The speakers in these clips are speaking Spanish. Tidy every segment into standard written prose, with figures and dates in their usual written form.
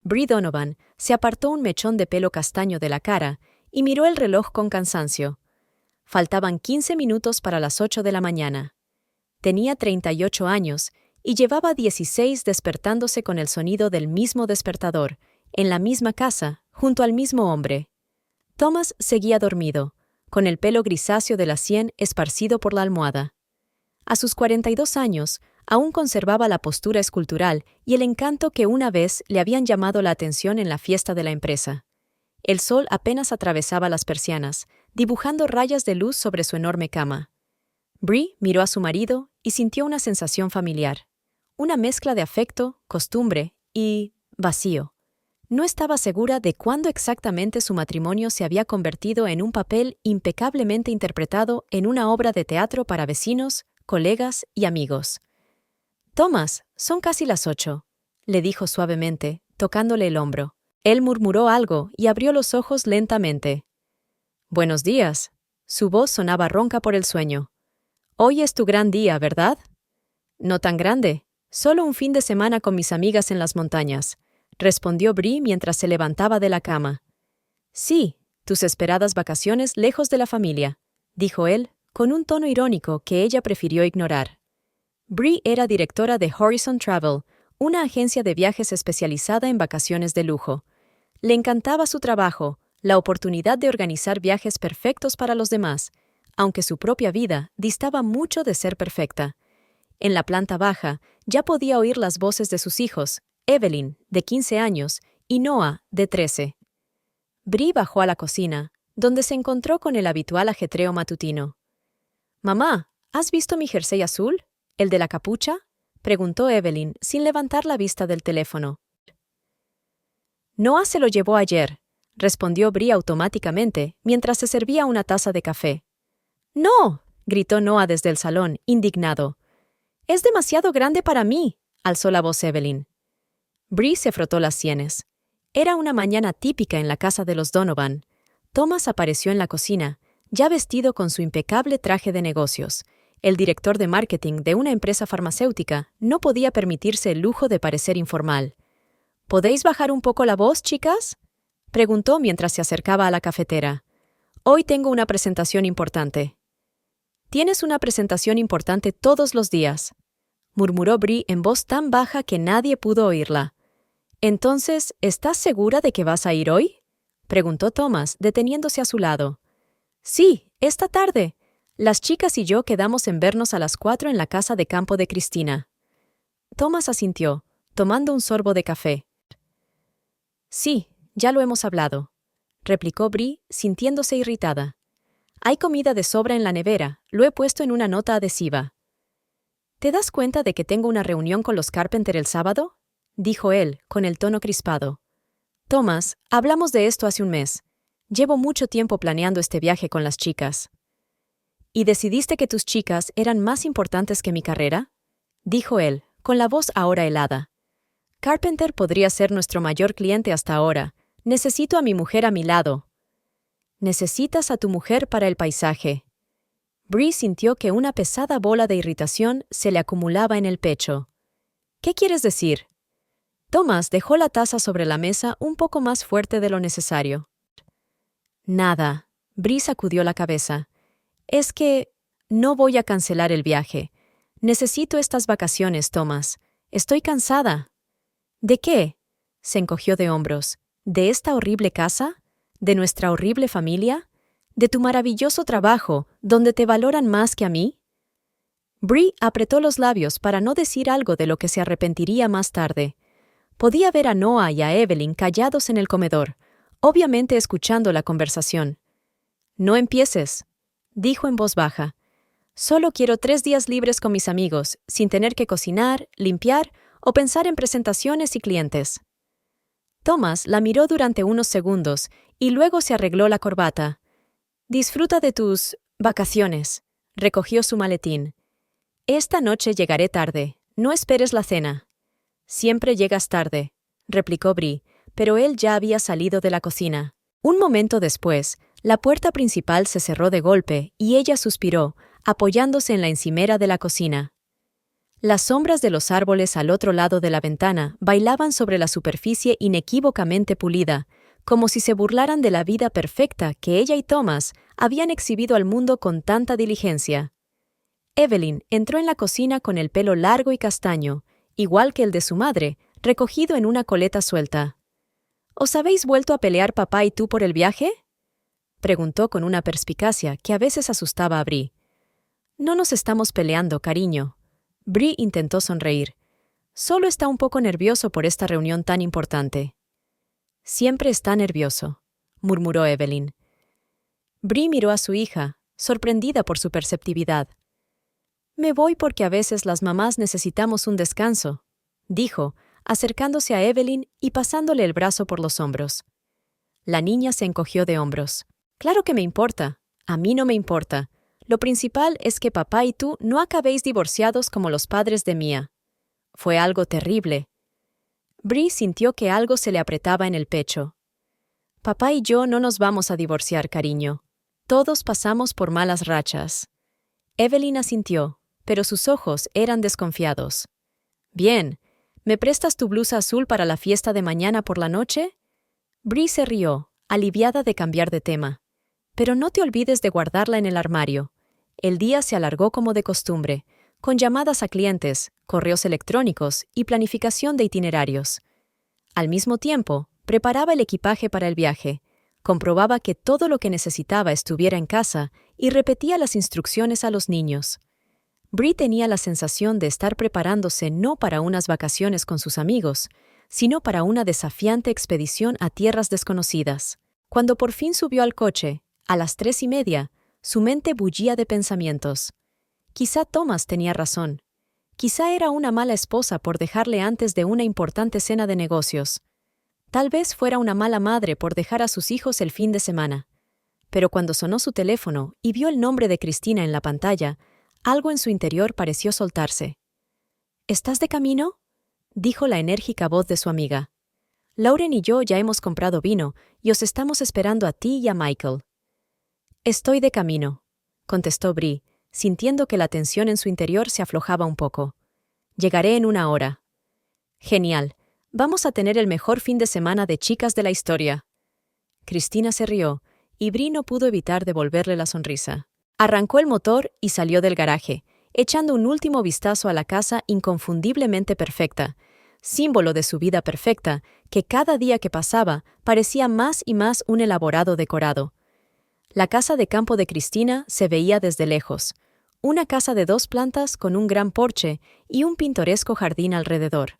Bree Donovan se apartó un mechón de pelo castaño de la cara y miró el reloj con cansancio. Faltaban 15 minutos para las 8 de la mañana. Tenía 38 años y llevaba 16 despertándose con el sonido del mismo despertador, en la misma casa, junto al mismo hombre. Thomas seguía dormido, con el pelo grisáceo de la sien esparcido por la almohada. A sus 42 años, aún conservaba la postura escultural y el encanto que una vez le habían llamado la atención en la fiesta de la empresa. El sol apenas atravesaba las persianas, dibujando rayas de luz sobre su enorme cama. Bree miró a su marido y sintió una sensación familiar. Una mezcla de afecto, costumbre y vacío. No estaba segura de cuándo exactamente su matrimonio se había convertido en un papel impecablemente interpretado en una obra de teatro para vecinos, colegas y amigos. «Thomas, son casi las 8», le dijo suavemente, tocándole el hombro. Él murmuró algo y abrió los ojos lentamente. «Buenos días». Su voz sonaba ronca por el sueño. «Hoy es tu gran día, ¿verdad?» «No tan grande. Solo un fin de semana con mis amigas en las montañas», respondió Bree mientras se levantaba de la cama. «Sí, tus esperadas vacaciones lejos de la familia», dijo él, con un tono irónico que ella prefirió ignorar. Bree era directora de Horizon Travel, una agencia de viajes especializada en vacaciones de lujo. Le encantaba su trabajo, la oportunidad de organizar viajes perfectos para los demás, aunque su propia vida distaba mucho de ser perfecta. En la planta baja ya podía oír las voces de sus hijos, Evelyn, de 15 años, y Noah, de 13. Bree bajó a la cocina, donde se encontró con el habitual ajetreo matutino. «Mamá, ¿has visto mi jersey azul? ¿El de la capucha?», preguntó Evelyn, sin levantar la vista del teléfono. «Noah se lo llevó ayer», respondió Bree automáticamente, mientras se servía una taza de café. «¡No!», gritó Noah desde el salón, indignado. «Es demasiado grande para mí», alzó la voz Evelyn. Bree se frotó las sienes. Era una mañana típica en la casa de los Donovan. Thomas apareció en la cocina, ya vestido con su impecable traje de negocios. El director de marketing de una empresa farmacéutica no podía permitirse el lujo de parecer informal. «¿Podéis bajar un poco la voz, chicas?», preguntó mientras se acercaba a la cafetera. «Hoy tengo una presentación importante». «Tienes una presentación importante todos los días», murmuró Bree en voz tan baja que nadie pudo oírla. «Entonces, ¿estás segura de que vas a ir hoy?», preguntó Thomas, deteniéndose a su lado. «Sí, esta tarde. Las chicas y yo quedamos en vernos a las 4 en la casa de campo de Cristina». Thomas asintió, tomando un sorbo de café. «Sí, ya lo hemos hablado», replicó Bree, sintiéndose irritada. «Hay comida de sobra en la nevera, lo he puesto en una nota adhesiva». «¿Te das cuenta de que tengo una reunión con los Carpenter el sábado?», dijo él, con el tono crispado. «Thomas, hablamos de esto hace un mes. Llevo mucho tiempo planeando este viaje con las chicas». «¿Y decidiste que tus chicas eran más importantes que mi carrera?», dijo él, con la voz ahora helada. «Carpenter podría ser nuestro mayor cliente hasta ahora. Necesito a mi mujer a mi lado». «Necesitas a tu mujer para el paisaje». Bree sintió que una pesada bola de irritación se le acumulaba en el pecho. «¿Qué quieres decir?». Thomas dejó la taza sobre la mesa un poco más fuerte de lo necesario. «Nada», Bree sacudió la cabeza. «Es que no voy a cancelar el viaje. Necesito estas vacaciones, Thomas. Estoy cansada». «¿De qué?», se encogió de hombros. «¿De esta horrible casa? ¿De nuestra horrible familia? ¿De tu maravilloso trabajo, donde te valoran más que a mí?». Bree apretó los labios para no decir algo de lo que se arrepentiría más tarde. Podía ver a Noah y a Evelyn callados en el comedor, obviamente escuchando la conversación. «No empieces», dijo en voz baja. «Solo quiero 3 días libres con mis amigos, sin tener que cocinar, limpiar o pensar en presentaciones y clientes». Thomas la miró durante unos segundos y luego se arregló la corbata. «Disfruta de tus vacaciones», recogió su maletín. «Esta noche llegaré tarde, no esperes la cena». «Siempre llegas tarde», replicó Bree, pero él ya había salido de la cocina. Un momento después, la puerta principal se cerró de golpe y ella suspiró, apoyándose en la encimera de la cocina. Las sombras de los árboles al otro lado de la ventana bailaban sobre la superficie inequívocamente pulida, como si se burlaran de la vida perfecta que ella y Thomas habían exhibido al mundo con tanta diligencia. Evelyn entró en la cocina con el pelo largo y castaño, igual que el de su madre, recogido en una coleta suelta. ¿Os habéis vuelto a pelear papá y tú por el viaje?, preguntó con una perspicacia que a veces asustaba a Bree. No nos estamos peleando, cariño. Bree intentó sonreír. Solo está un poco nervioso por esta reunión tan importante. Siempre está nervioso, murmuró Evelyn. Bree miró a su hija, sorprendida por su perceptividad. Me voy porque a veces las mamás necesitamos un descanso, dijo, acercándose a Evelyn y pasándole el brazo por los hombros. La niña se encogió de hombros. Claro que me importa. A mí no me importa. Lo principal es que papá y tú no acabéis divorciados como los padres de Mia. Fue algo terrible. Bree sintió que algo se le apretaba en el pecho. Papá y yo no nos vamos a divorciar, cariño. Todos pasamos por malas rachas. Evelyn asintió, pero sus ojos eran desconfiados. Bien, ¿me prestas tu blusa azul para la fiesta de mañana por la noche? Bree se rió, aliviada de cambiar de tema. Pero no te olvides de guardarla en el armario. El día se alargó como de costumbre, con llamadas a clientes, correos electrónicos y planificación de itinerarios. Al mismo tiempo, preparaba el equipaje para el viaje, comprobaba que todo lo que necesitaba estuviera en casa y repetía las instrucciones a los niños. Bree tenía la sensación de estar preparándose no para unas vacaciones con sus amigos, sino para una desafiante expedición a tierras desconocidas. Cuando por fin subió al coche, a las 3:30, su mente bullía de pensamientos. Quizá Thomas tenía razón. Quizá era una mala esposa por dejarle antes de una importante cena de negocios. Tal vez fuera una mala madre por dejar a sus hijos el fin de semana. Pero cuando sonó su teléfono y vio el nombre de Cristina en la pantalla, algo en su interior pareció soltarse. ¿Estás de camino?, dijo la enérgica voz de su amiga. Lauren y yo ya hemos comprado vino y os estamos esperando a ti y a Michael. Estoy de camino, contestó Bree, sintiendo que la tensión en su interior se aflojaba un poco. Llegaré en 1 hora. Genial. Vamos a tener el mejor fin de semana de chicas de la historia. Cristina se rió, y Bree no pudo evitar devolverle la sonrisa. Arrancó el motor y salió del garaje, echando un último vistazo a la casa inconfundiblemente perfecta, símbolo de su vida perfecta, que cada día que pasaba parecía más y más un elaborado decorado. La casa de campo de Cristina se veía desde lejos, una casa de 2 plantas con un gran porche y un pintoresco jardín alrededor.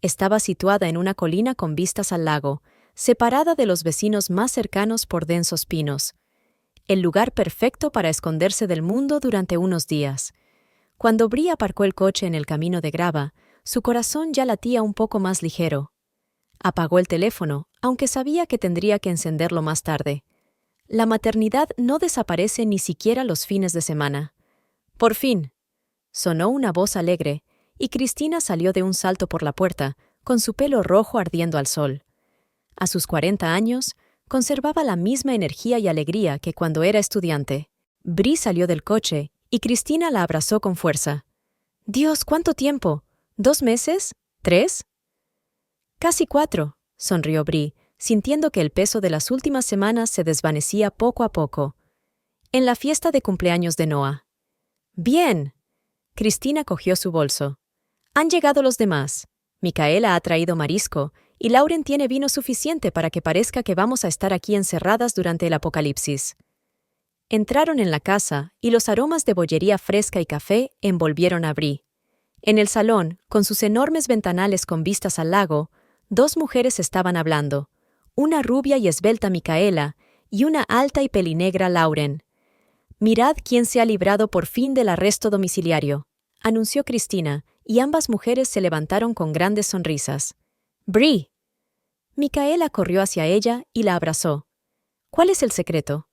Estaba situada en una colina con vistas al lago, separada de los vecinos más cercanos por densos pinos. El lugar perfecto para esconderse del mundo durante unos días. Cuando Bree aparcó el coche en el camino de grava, su corazón ya latía un poco más ligero. Apagó el teléfono, aunque sabía que tendría que encenderlo más tarde. La maternidad no desaparece ni siquiera los fines de semana. Por fin, sonó una voz alegre, y Cristina salió de un salto por la puerta, con su pelo rojo ardiendo al sol. A sus 40 años, conservaba la misma energía y alegría que cuando era estudiante. Bree salió del coche, y Cristina la abrazó con fuerza. «Dios, ¿cuánto tiempo? ¿2 meses? ¿3?» «Casi 4», sonrió Bree, sintiendo que el peso de las últimas semanas se desvanecía poco a poco. «En la fiesta de cumpleaños de Noah». «Bien». Cristina cogió su bolso. «Han llegado los demás. Micaela ha traído marisco, y Lauren tiene vino suficiente para que parezca que vamos a estar aquí encerradas durante el apocalipsis». Entraron en la casa, y los aromas de bollería fresca y café envolvieron a Bree. En el salón, con sus enormes ventanales con vistas al lago, 2 mujeres estaban hablando, una rubia y esbelta Micaela y una alta y pelinegra Lauren. «Mirad quién se ha librado por fin del arresto domiciliario», anunció Cristina, y ambas mujeres se levantaron con grandes sonrisas. «Bree». Micaela corrió hacia ella y la abrazó. «¿Cuál es el secreto?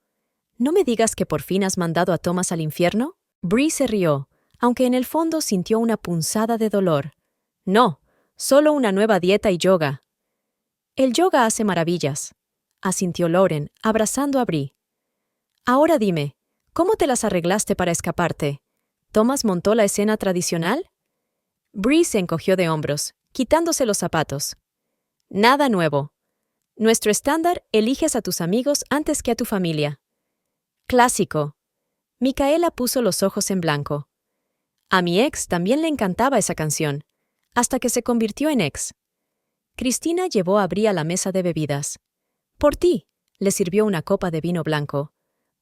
¿No me digas que por fin has mandado a Thomas al infierno?» Bree se rió, aunque en el fondo sintió una punzada de dolor. «No, solo una nueva dieta y yoga». «El yoga hace maravillas», asintió Lauren, abrazando a Bree. «Ahora dime, ¿cómo te las arreglaste para escaparte? ¿Thomas montó la escena tradicional?» Bree se encogió de hombros, quitándose los zapatos. Nada nuevo. Nuestro estándar: eliges a tus amigos antes que a tu familia. Clásico. Micaela puso los ojos en blanco. A mi ex también le encantaba esa canción, hasta que se convirtió en ex. Cristina llevó a Bree a la mesa de bebidas. Por ti, le sirvió una copa de vino blanco.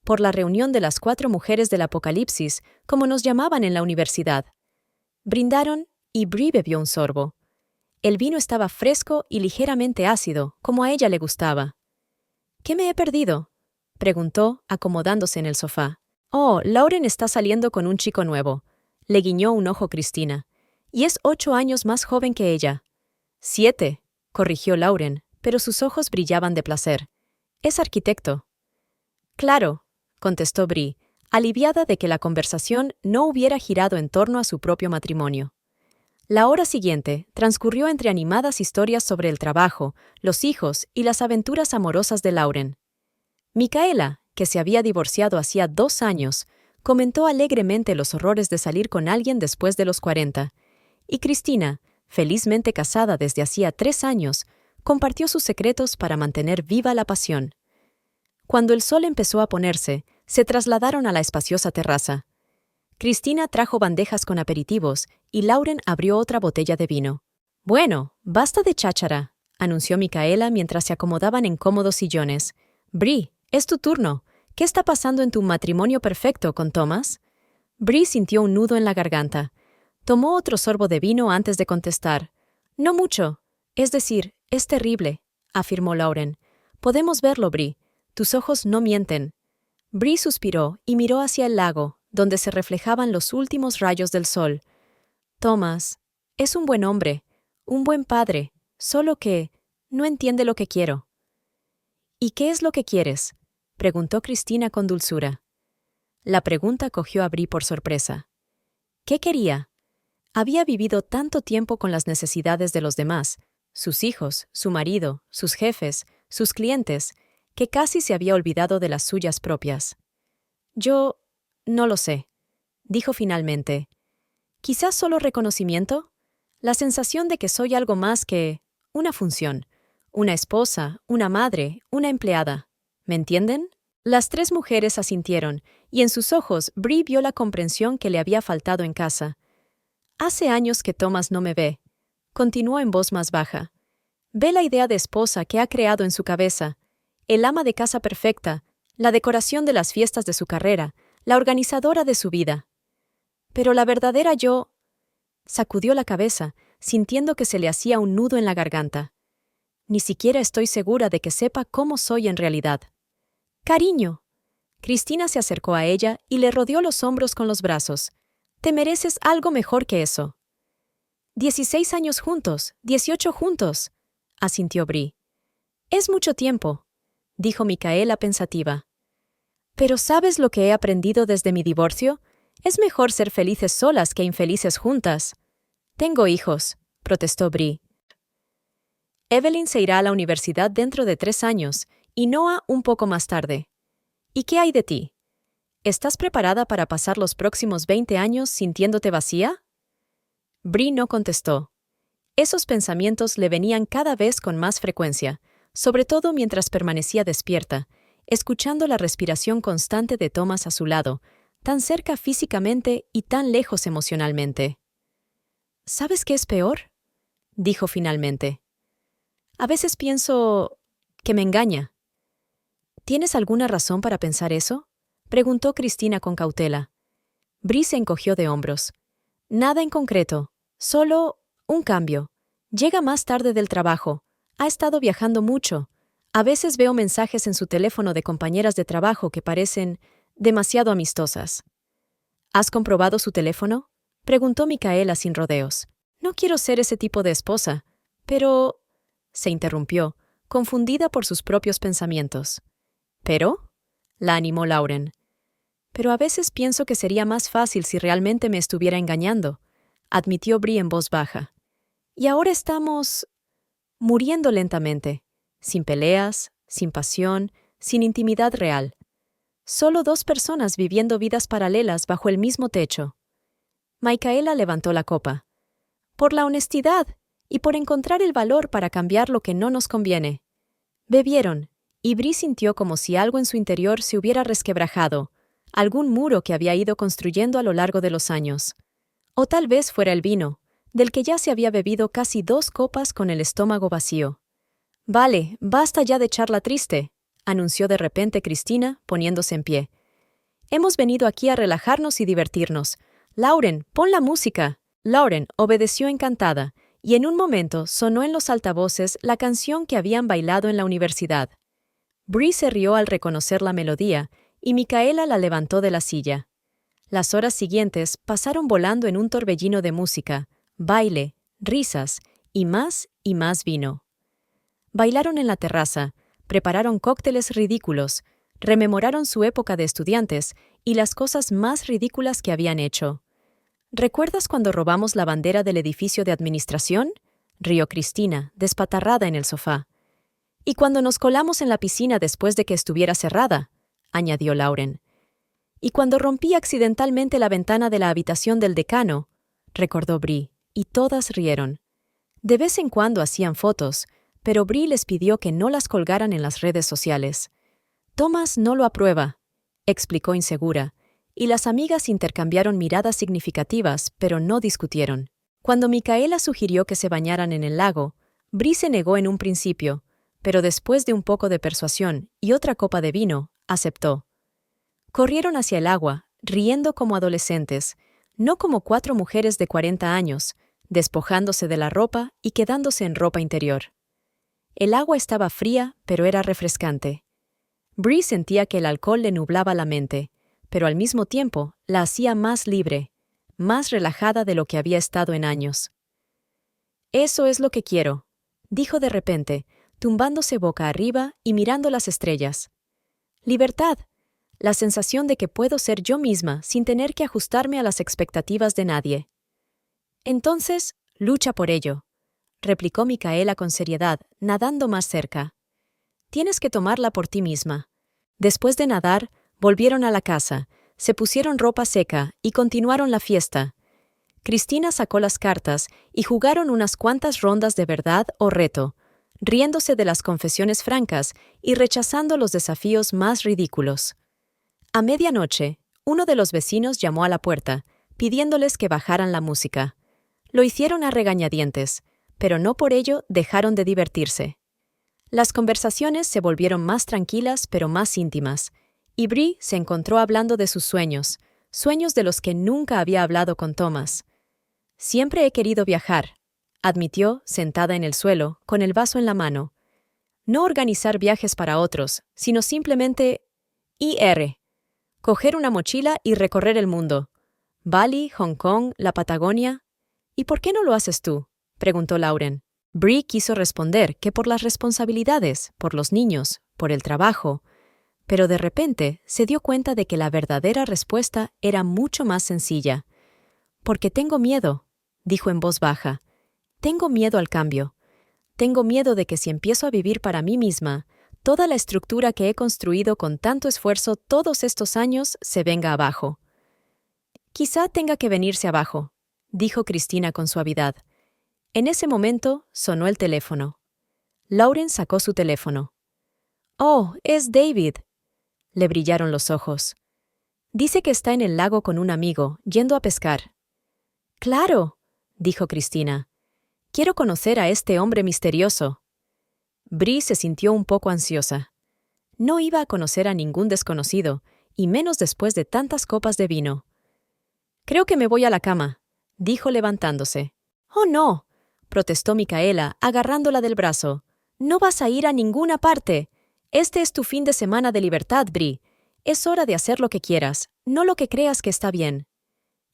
Por la reunión de las 4 mujeres del apocalipsis, como nos llamaban en la universidad. Brindaron y Bree bebió un sorbo. El vino estaba fresco y ligeramente ácido, como a ella le gustaba. ¿Qué me he perdido?, preguntó, acomodándose en el sofá. Oh, Lauren está saliendo con un chico nuevo. Le guiñó un ojo Cristina. Y es 8 años más joven que ella. 7, corrigió Lauren, pero sus ojos brillaban de placer. Es arquitecto. Claro, contestó Bree, aliviada de que la conversación no hubiera girado en torno a su propio matrimonio. La hora siguiente transcurrió entre animadas historias sobre el trabajo, los hijos y las aventuras amorosas de Lauren. Micaela, que se había divorciado hacía 2 años, comentó alegremente los horrores de salir con alguien después de los 40, y Cristina, felizmente casada desde hacía 3 años, compartió sus secretos para mantener viva la pasión. Cuando el sol empezó a ponerse, se trasladaron a la espaciosa terraza. Cristina trajo bandejas con aperitivos y Lauren abrió otra botella de vino. Bueno, basta de cháchara, anunció Micaela mientras se acomodaban en cómodos sillones. Bree, es tu turno. ¿Qué está pasando en tu matrimonio perfecto con Thomas? Bree sintió un nudo en la garganta. Tomó otro sorbo de vino antes de contestar. No mucho. Es decir, es terrible, afirmó Lauren. Podemos verlo, Bree. Tus ojos no mienten. Bree suspiró y miró hacia el lago, donde se reflejaban los últimos rayos del sol. Thomas es un buen hombre, un buen padre, solo que no entiende lo que quiero. ¿Y qué es lo que quieres?, preguntó Cristina con dulzura. La pregunta cogió a Bree por sorpresa. ¿Qué quería? Había vivido tanto tiempo con las necesidades de los demás, sus hijos, su marido, sus jefes, sus clientes, que casi se había olvidado de las suyas propias. Yo no lo sé, dijo finalmente. Quizás solo reconocimiento, la sensación de que soy algo más que una función, una esposa, una madre, una empleada. ¿Me entienden? Las 3 mujeres asintieron, y en sus ojos Bree vio la comprensión que le había faltado en casa. Hace años que Thomas no me ve, continuó en voz más baja. Ve la idea de esposa que ha creado en su cabeza, el ama de casa perfecta, la decoración de las fiestas de su carrera, la organizadora de su vida. Pero la verdadera yo... Sacudió la cabeza, sintiendo que se le hacía un nudo en la garganta. Ni siquiera estoy segura de que sepa cómo soy en realidad. Cariño. Cristina se acercó a ella y le rodeó los hombros con los brazos. Te mereces algo mejor que eso. 16 años juntos, 18 juntos, asintió Bree. Es mucho tiempo, dijo Micaela pensativa. Pero ¿sabes lo que he aprendido desde mi divorcio? Es mejor ser felices solas que infelices juntas. Tengo hijos, protestó Bree. Evelyn se irá a la universidad dentro de 3 años, y Noah un poco más tarde. ¿Y qué hay de ti? ¿Estás preparada para pasar los próximos 20 años sintiéndote vacía? Bree no contestó. Esos pensamientos le venían cada vez con más frecuencia, sobre todo mientras permanecía despierta, escuchando la respiración constante de Thomas a su lado, tan cerca físicamente y tan lejos emocionalmente. ¿Sabes qué es peor?, dijo finalmente. A veces pienso que me engaña. ¿Tienes alguna razón para pensar eso?, preguntó Cristina con cautela. Bree se encogió de hombros. Nada en concreto, solo un cambio. Llega más tarde del trabajo. Ha estado viajando mucho. A veces veo mensajes en su teléfono de compañeras de trabajo que parecen demasiado amistosas. ¿Has comprobado su teléfono?, preguntó Micaela sin rodeos. No quiero ser ese tipo de esposa, pero... se interrumpió, confundida por sus propios pensamientos. ¿Pero? La animó Lauren. Pero a veces pienso que sería más fácil si realmente me estuviera engañando, admitió Bree en voz baja. Y ahora estamos... muriendo lentamente, sin peleas, sin pasión, sin intimidad real. Solo 2 personas viviendo vidas paralelas bajo el mismo techo. Micaela levantó la copa. por la honestidad y por encontrar el valor para cambiar lo que no nos conviene. Bebieron, y Bree sintió como si algo en su interior se hubiera resquebrajado, algún muro que había ido construyendo a lo largo de los años. O tal vez fuera el vino, del que ya se había bebido casi 2 copas con el estómago vacío. «Vale, basta ya de charla triste», anunció de repente Cristina, poniéndose en pie. «Hemos venido aquí a relajarnos y divertirnos. Lauren, pon la música». Lauren obedeció encantada, y en un momento sonó en los altavoces la canción que habían bailado en la universidad. Bree se rió al reconocer la melodía, y Micaela la levantó de la silla. Las horas siguientes pasaron volando en un torbellino de música, baile, risas y más vino. Bailaron en la terraza, prepararon cócteles ridículos, rememoraron su época de estudiantes y las cosas más ridículas que habían hecho. «¿Recuerdas cuando robamos la bandera del edificio de administración?», rió Cristina, despatarrada en el sofá. «Y cuando nos colamos en la piscina después de que estuviera cerrada», añadió Lauren. «Y cuando rompí accidentalmente la ventana de la habitación del decano», recordó Bree, y todas rieron. De vez en cuando hacían fotos, pero Bree les pidió que no las colgaran en las redes sociales. «Thomas no lo aprueba», explicó insegura, y las amigas intercambiaron miradas significativas, pero no discutieron. Cuando Micaela sugirió que se bañaran en el lago, Bree se negó en un principio, pero después de un poco de persuasión y otra copa de vino, aceptó. Corrieron hacia el agua, riendo como adolescentes, no como 4 mujeres de 40 años, despojándose de la ropa y quedándose en ropa interior. El agua estaba fría, pero era refrescante. Bree sentía que el alcohol le nublaba la mente, pero al mismo tiempo la hacía más libre, más relajada de lo que había estado en años. «Eso es lo que quiero», dijo de repente, tumbándose boca arriba y mirando las estrellas. «Libertad, la sensación de que puedo ser yo misma sin tener que ajustarme a las expectativas de nadie». «Entonces, lucha por ello», replicó Micaela con seriedad, nadando más cerca. «Tienes que tomarla por ti misma». Después de nadar, volvieron a la casa, se pusieron ropa seca y continuaron la fiesta. Cristina sacó las cartas y jugaron unas cuantas rondas de verdad o reto, riéndose de las confesiones francas y rechazando los desafíos más ridículos. A medianoche, uno de los vecinos llamó a la puerta, pidiéndoles que bajaran la música. Lo hicieron a regañadientes, pero no por ello dejaron de divertirse. Las conversaciones se volvieron más tranquilas pero más íntimas, y Bree se encontró hablando de sus sueños, sueños de los que nunca había hablado con Thomas. «Siempre he querido viajar», admitió, sentada en el suelo, con el vaso en la mano. «No organizar viajes para otros, sino simplemente coger una mochila y recorrer el mundo. Bali, Hong Kong, la Patagonia. ¿Y por qué no lo haces tú?», preguntó Lauren. Bree quiso responder que por las responsabilidades, por los niños, por el trabajo, pero de repente se dio cuenta de que la verdadera respuesta era mucho más sencilla. «Porque tengo miedo», dijo en voz baja. «Tengo miedo al cambio. Tengo miedo de que si empiezo a vivir para mí misma, toda la estructura que he construido con tanto esfuerzo todos estos años se venga abajo». «Quizá tenga que venirse abajo», dijo Cristina con suavidad. En ese momento sonó el teléfono. Lauren sacó su teléfono. «Oh, es David». Le brillaron los ojos. «Dice que está en el lago con un amigo, yendo a pescar». «Claro», dijo Cristina. «Quiero conocer a este hombre misterioso». Bree se sintió un poco ansiosa. No iba a conocer a ningún desconocido, y menos después de tantas copas de vino. «Creo que me voy a la cama», dijo levantándose. «Oh, no», protestó Micaela, agarrándola del brazo. «No vas a ir a ninguna parte. Este es tu fin de semana de libertad, Bree. Es hora de hacer lo que quieras, no lo que creas que está bien».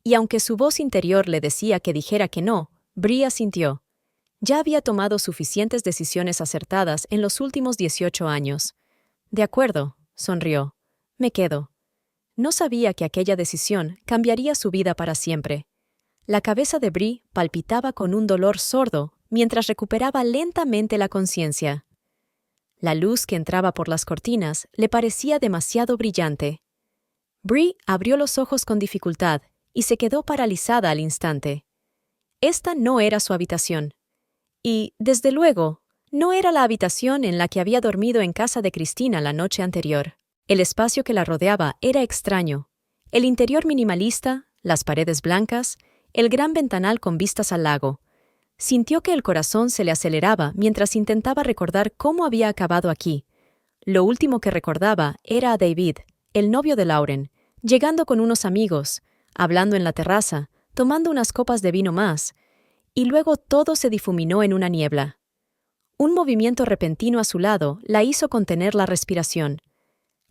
Y aunque su voz interior le decía que dijera que no, Bree asintió. Ya había tomado suficientes decisiones acertadas en los últimos 18 años. «De acuerdo», sonrió. «Me quedo». No sabía que aquella decisión cambiaría su vida para siempre. La cabeza de Bree palpitaba con un dolor sordo mientras recuperaba lentamente la conciencia. La luz que entraba por las cortinas le parecía demasiado brillante. Bree abrió los ojos con dificultad y se quedó paralizada al instante. Esta no era su habitación. Y, desde luego, no era la habitación en la que había dormido en casa de Cristina la noche anterior. El espacio que la rodeaba era extraño. El interior minimalista, las paredes blancas, el gran ventanal con vistas al lago. Sintió que el corazón se le aceleraba mientras intentaba recordar cómo había acabado aquí. Lo último que recordaba era a David, el novio de Lauren, llegando con unos amigos, hablando en la terraza, tomando unas copas de vino más, y luego todo se difuminó en una niebla. Un movimiento repentino a su lado la hizo contener la respiración.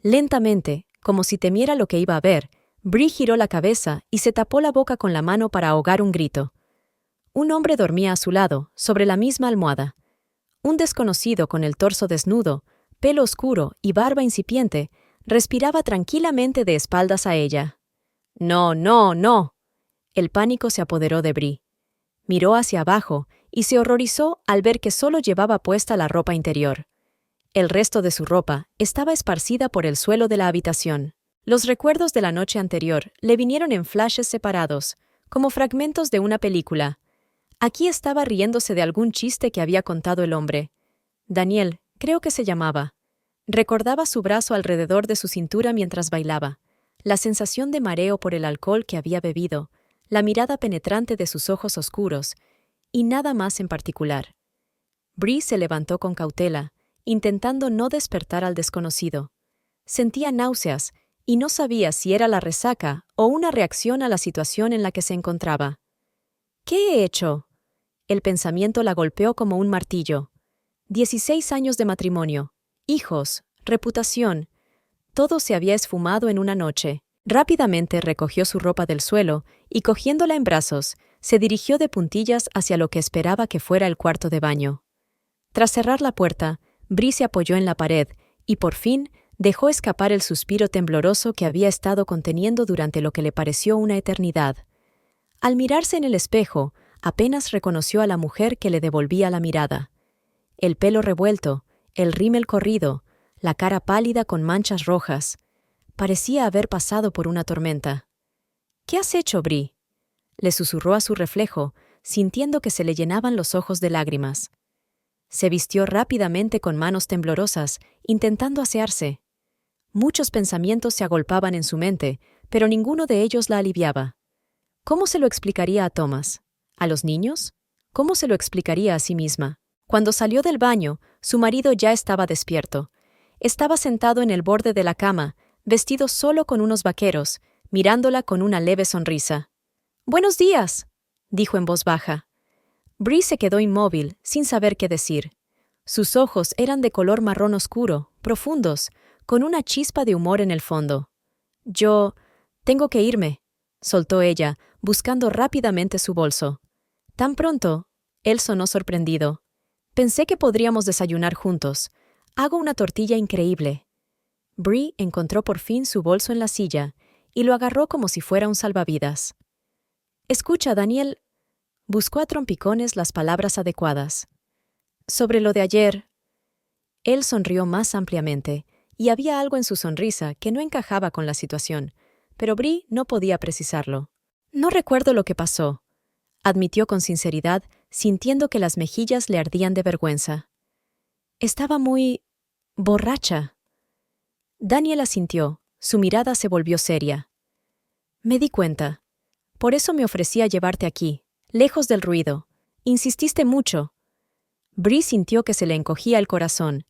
Lentamente, como si temiera lo que iba a ver, Bree giró la cabeza y se tapó la boca con la mano para ahogar un grito. Un hombre dormía a su lado, sobre la misma almohada. Un desconocido con el torso desnudo, pelo oscuro y barba incipiente, respiraba tranquilamente de espaldas a ella. «No, no, no». El pánico se apoderó de Bree. Miró hacia abajo y se horrorizó al ver que solo llevaba puesta la ropa interior. El resto de su ropa estaba esparcida por el suelo de la habitación. Los recuerdos de la noche anterior le vinieron en flashes separados, como fragmentos de una película. Aquí estaba riéndose de algún chiste que había contado el hombre. Daniel, creo que se llamaba. Recordaba su brazo alrededor de su cintura mientras bailaba, la sensación de mareo por el alcohol que había bebido, la mirada penetrante de sus ojos oscuros, y nada más en particular. Bree se levantó con cautela, intentando no despertar al desconocido. Sentía náuseas y no sabía si era la resaca o una reacción a la situación en la que se encontraba. ¿Qué he hecho? El pensamiento la golpeó como un martillo. 16 años de matrimonio, hijos, reputación. Todo se había esfumado en una noche. Rápidamente recogió su ropa del suelo y, cogiéndola en brazos, se dirigió de puntillas hacia lo que esperaba que fuera el cuarto de baño. Tras cerrar la puerta, Bree se apoyó en la pared y, por fin, dejó escapar el suspiro tembloroso que había estado conteniendo durante lo que le pareció una eternidad. Al mirarse en el espejo, apenas reconoció a la mujer que le devolvía la mirada. El pelo revuelto, el rímel corrido, la cara pálida con manchas rojas. Parecía haber pasado por una tormenta. «¿Qué has hecho, Bree?», le susurró a su reflejo, sintiendo que se le llenaban los ojos de lágrimas. Se vistió rápidamente con manos temblorosas, intentando asearse. Muchos pensamientos se agolpaban en su mente, pero ninguno de ellos la aliviaba. ¿Cómo se lo explicaría a Thomas? ¿A los niños? ¿Cómo se lo explicaría a sí misma? Cuando salió del baño, su marido ya estaba despierto. Estaba sentado en el borde de la cama, vestido solo con unos vaqueros, mirándola con una leve sonrisa. «Buenos días», dijo en voz baja. Bree se quedó inmóvil, sin saber qué decir. Sus ojos eran de color marrón oscuro, profundos, con una chispa de humor en el fondo. «Tengo que irme», soltó ella, buscando rápidamente su bolso. «¿Tan pronto?», él sonó sorprendido. «Pensé que podríamos desayunar juntos. Hago una tortilla increíble». Bree encontró por fin su bolso en la silla y lo agarró como si fuera un salvavidas. «Escucha, Daniel», buscó a trompicones las palabras adecuadas. «Sobre lo de ayer». Él sonrió más ampliamente, y había algo en su sonrisa que no encajaba con la situación, pero Bree no podía precisarlo. «No recuerdo lo que pasó», admitió con sinceridad, sintiendo que las mejillas le ardían de vergüenza. «Estaba muy borracha». Daniel asintió, su mirada se volvió seria. «Me di cuenta. Por eso me ofrecí a llevarte aquí, lejos del ruido. Insististe mucho». Bree sintió que se le encogía el corazón.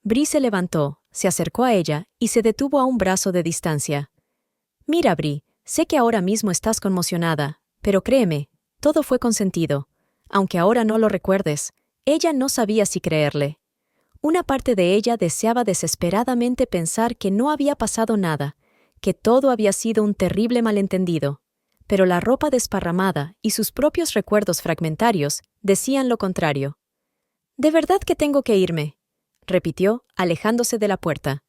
Bree se levantó, se acercó a ella y se detuvo a un brazo de distancia. «Mira, Bree, sé que ahora mismo estás conmocionada, pero créeme, todo fue consentido. Aunque ahora no lo recuerdes». Ella no sabía si creerle. Una parte de ella deseaba desesperadamente pensar que no había pasado nada, que todo había sido un terrible malentendido. Pero la ropa desparramada y sus propios recuerdos fragmentarios decían lo contrario. «De verdad que tengo que irme», repitió, alejándose de la puerta.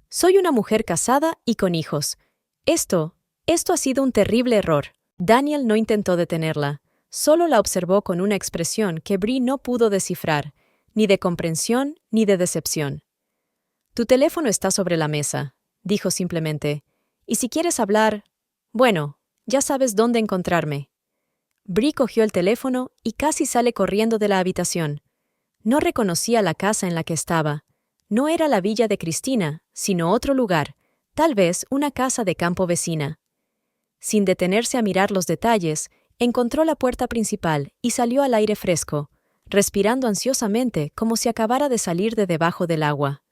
«Soy una mujer casada y con hijos. Esto ha sido un terrible error». Daniel no intentó detenerla, solo la observó con una expresión que Bree no pudo descifrar, ni de comprensión ni de decepción. «Tu teléfono está sobre la mesa», dijo simplemente, «y si quieres hablar, bueno, ya sabes dónde encontrarme». Bree cogió el teléfono y casi sale corriendo de la habitación. No reconocía la casa en la que estaba. No era la villa de Cristina, sino otro lugar, tal vez una casa de campo vecina. Sin detenerse a mirar los detalles, encontró la puerta principal y salió al aire fresco, respirando ansiosamente como si acabara de salir de debajo del agua.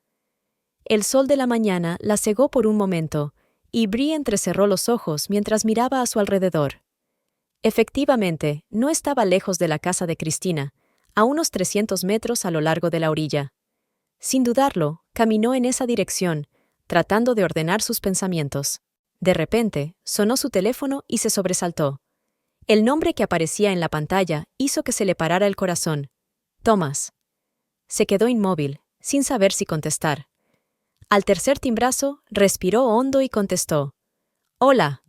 El sol de la mañana la cegó por un momento, y Bree entrecerró los ojos mientras miraba a su alrededor. Efectivamente, no estaba lejos de la casa de Cristina, a unos 300 metros a lo largo de la orilla. Sin dudarlo, caminó en esa dirección, tratando de ordenar sus pensamientos. De repente, sonó su teléfono y se sobresaltó. El nombre que aparecía en la pantalla hizo que se le parara el corazón. Thomas. Se quedó inmóvil, sin saber si contestar. Al tercer timbrazo, respiró hondo y contestó. «Hola».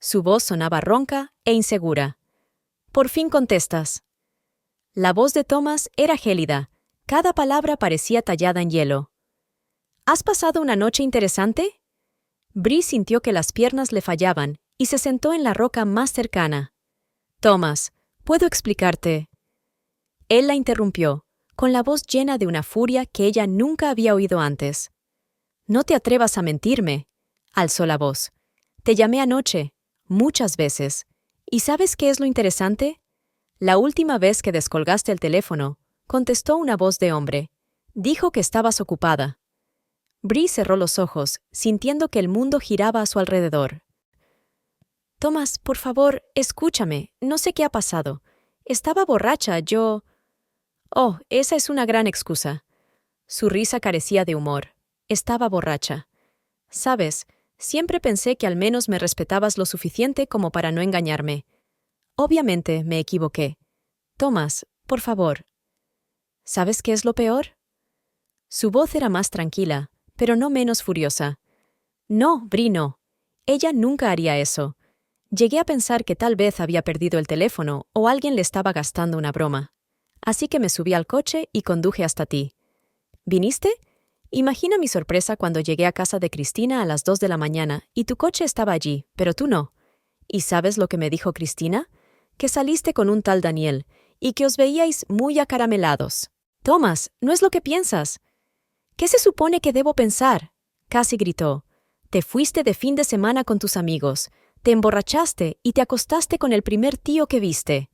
Su voz sonaba ronca e insegura. «Por fin contestas». La voz de Thomas era gélida. Cada palabra parecía tallada en hielo. «¿Has pasado una noche interesante?» Bree sintió que las piernas le fallaban y se sentó en la roca más cercana. «Thomas, ¿puedo explicarte?» Él la interrumpió, con la voz llena de una furia que ella nunca había oído antes. «No te atrevas a mentirme», alzó la voz. «Te llamé anoche, muchas veces. ¿Y sabes qué es lo interesante? La última vez que descolgaste el teléfono, contestó una voz de hombre. Dijo que estabas ocupada». Bree cerró los ojos, sintiendo que el mundo giraba a su alrededor. «Thomas, por favor, escúchame. No sé qué ha pasado. Estaba borracha, yo...» «Oh, esa es una gran excusa». Su risa carecía de humor. Estaba borracha. «Sabes, siempre pensé que al menos me respetabas lo suficiente como para no engañarme. Obviamente me equivoqué. Thomas, por favor». ¿Sabes qué es lo peor? Su voz era más tranquila, pero no menos furiosa. «No, Bree, no. Ella nunca haría eso. Llegué a pensar que tal vez había perdido el teléfono o alguien le estaba gastando una broma. Así que me subí al coche y conduje hasta ti. ¿Viniste? Imagina mi sorpresa cuando llegué a casa de Cristina a las 2 de la mañana y tu coche estaba allí, pero tú no. ¿Y sabes lo que me dijo Cristina? Que saliste con un tal Daniel y que os veíais muy acaramelados. Thomas, no es lo que piensas». «¿Qué se supone que debo pensar?», casi gritó. «Te fuiste de fin de semana con tus amigos, te emborrachaste y te acostaste con el primer tío que viste.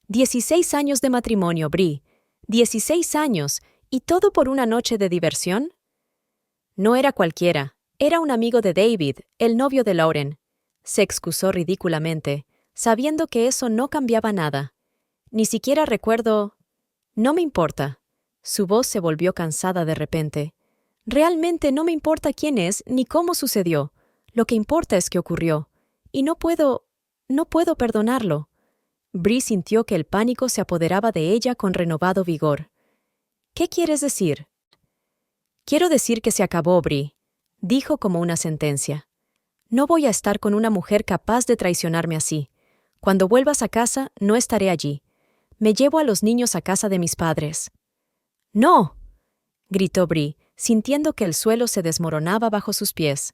16 años de matrimonio, Bree. 16 años, ¿y todo por una noche de diversión?» No era cualquiera, era un amigo de David, el novio de Lauren. Se excusó ridículamente, sabiendo que eso no cambiaba nada. «Ni siquiera recuerdo...». «No me importa». Su voz se volvió cansada de repente. «Realmente no me importa quién es ni cómo sucedió. Lo que importa es que ocurrió. Y no puedo perdonarlo». Bree sintió que el pánico se apoderaba de ella con renovado vigor. «¿Qué quieres decir?» «Quiero decir que se acabó, Bree», dijo como una sentencia. «No voy a estar con una mujer capaz de traicionarme así. Cuando vuelvas a casa, no estaré allí. Me llevo a los niños a casa de mis padres». «¡No!», gritó Bree, sintiendo que el suelo se desmoronaba bajo sus pies.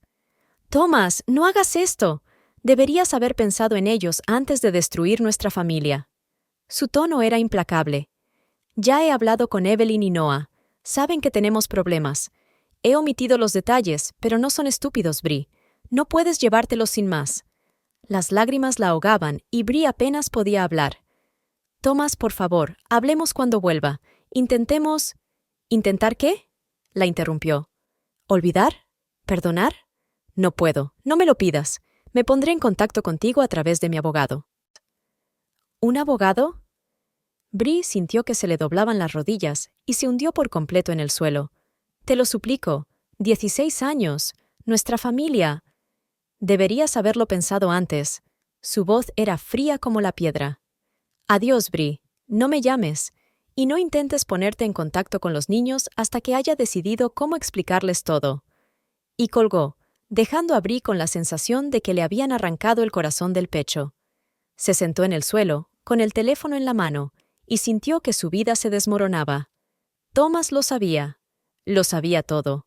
«Thomas, no hagas esto. Deberías haber pensado en ellos antes de destruir nuestra familia». Su tono era implacable. «Ya he hablado con Evelyn y Noah. Saben que tenemos problemas. He omitido los detalles, pero no son estúpidos, Bree. No puedes llevártelos sin más». Las lágrimas la ahogaban y Bree apenas podía hablar. «Thomas, por favor, hablemos cuando vuelva. Intentemos...». «¿Intentar qué?», la interrumpió. «¿Olvidar? ¿Perdonar? No puedo, no me lo pidas. Me pondré en contacto contigo a través de mi abogado». «¿Un abogado?». Bree sintió que se le doblaban las rodillas y se hundió por completo en el suelo. «Te lo suplico. 16 años. Nuestra familia...». «Deberías haberlo pensado antes». Su voz era fría como la piedra. «Adiós, Bree. No me llames. Y no intentes ponerte en contacto con los niños hasta que haya decidido cómo explicarles todo». Y colgó, dejando a Bree con la sensación de que le habían arrancado el corazón del pecho. Se sentó en el suelo, con el teléfono en la mano, y sintió que su vida se desmoronaba. Thomas lo sabía todo,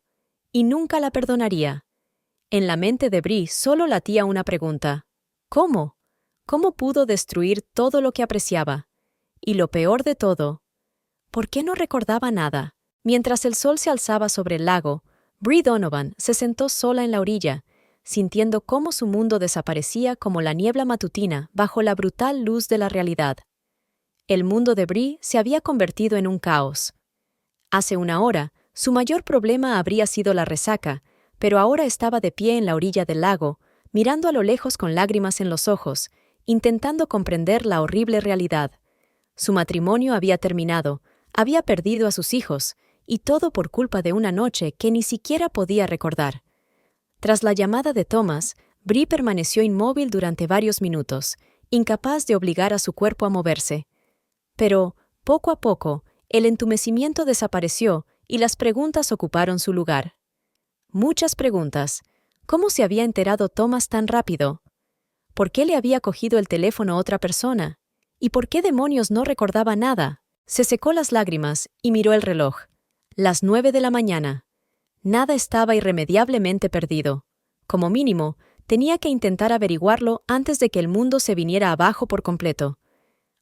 y nunca la perdonaría. En la mente de Bree solo latía una pregunta. ¿Cómo? ¿Cómo pudo destruir todo lo que apreciaba? Y lo peor de todo, ¿por qué no recordaba nada? Mientras el sol se alzaba sobre el lago, Bree Donovan se sentó sola en la orilla, sintiendo cómo su mundo desaparecía como la niebla matutina bajo la brutal luz de la realidad. El mundo de Bree se había convertido en un caos. Hace una hora, su mayor problema habría sido la resaca, pero ahora estaba de pie en la orilla del lago, mirando a lo lejos con lágrimas en los ojos, intentando comprender la horrible realidad. Su matrimonio había terminado, había perdido a sus hijos, y todo por culpa de una noche que ni siquiera podía recordar. Tras la llamada de Thomas, Bree permaneció inmóvil durante varios minutos, incapaz de obligar a su cuerpo a moverse. Pero, poco a poco, el entumecimiento desapareció y las preguntas ocuparon su lugar. Muchas preguntas. ¿Cómo se había enterado Thomas tan rápido? ¿Por qué le había cogido el teléfono a otra persona? ¿Y por qué demonios no recordaba nada? Se secó las lágrimas y miró el reloj. Las 9 de la mañana. Nada estaba irremediablemente perdido. Como mínimo, tenía que intentar averiguarlo antes de que el mundo se viniera abajo por completo.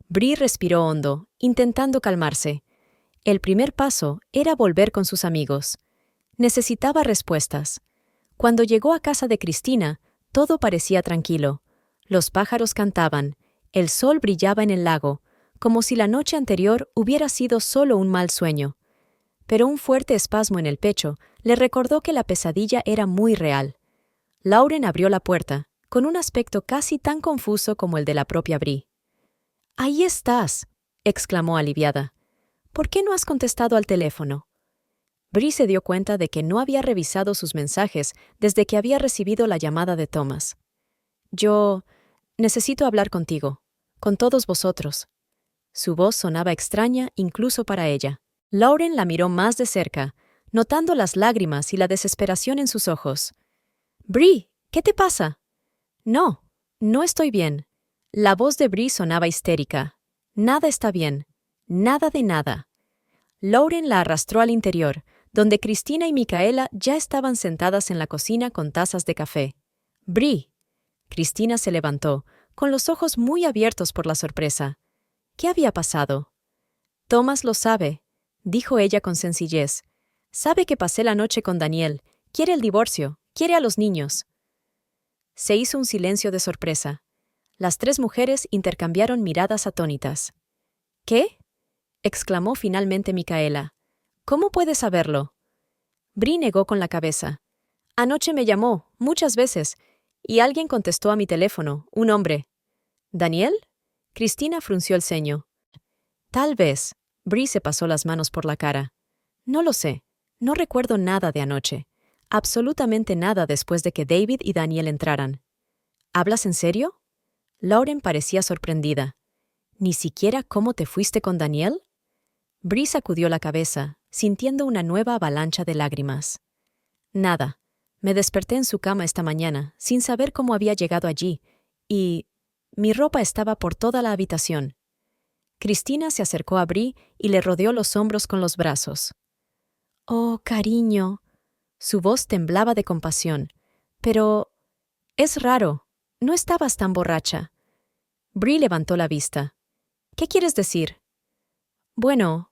Bree respiró hondo, intentando calmarse. El primer paso era volver con sus amigos. Necesitaba respuestas. Cuando llegó a casa de Cristina, todo parecía tranquilo. Los pájaros cantaban, el sol brillaba en el lago, como si la noche anterior hubiera sido solo un mal sueño. Pero un fuerte espasmo en el pecho le recordó que la pesadilla era muy real. Lauren abrió la puerta, con un aspecto casi tan confuso como el de la propia Bree. «¡Ahí estás!», exclamó aliviada. «¿Por qué no has contestado al teléfono?». Bree se dio cuenta de que no había revisado sus mensajes desde que había recibido la llamada de Thomas. «Yo necesito hablar contigo, con todos vosotros». Su voz sonaba extraña incluso para ella. Lauren la miró más de cerca, notando las lágrimas y la desesperación en sus ojos. «Bree, ¿qué te pasa?». «No, no estoy bien». La voz de Bree sonaba histérica. «Nada está bien. Nada de nada». Lauren la arrastró al interior, donde Cristina y Micaela ya estaban sentadas en la cocina con tazas de café. «Bree». Cristina se levantó, con los ojos muy abiertos por la sorpresa. ¿Qué había pasado? «Thomas lo sabe», dijo ella con sencillez. «Sabe que pasé la noche con Daniel. Quiere el divorcio. Quiere a los niños». Se hizo un silencio de sorpresa. Las tres mujeres intercambiaron miradas atónitas. «¿Qué?», exclamó finalmente Micaela. «¿Cómo puedes saberlo?». Bree negó con la cabeza. «Anoche me llamó, muchas veces, y alguien contestó a mi teléfono, un hombre». «¿Daniel?». Cristina frunció el ceño. «Tal vez». Bree se pasó las manos por la cara. «No lo sé. No recuerdo nada de anoche. Absolutamente nada después de que David y Daniel entraran». «¿Hablas en serio?». Lauren parecía sorprendida. «¿Ni siquiera cómo te fuiste con Daniel?». Bree sacudió la cabeza, sintiendo una nueva avalancha de lágrimas. «Nada. Me desperté en su cama esta mañana, sin saber cómo había llegado allí, y mi ropa estaba por toda la habitación». Cristina se acercó a Bree y le rodeó los hombros con los brazos. «Oh, cariño». Su voz temblaba de compasión. «Pero es raro. No estabas tan borracha». Bree levantó la vista. «¿Qué quieres decir?». «Bueno,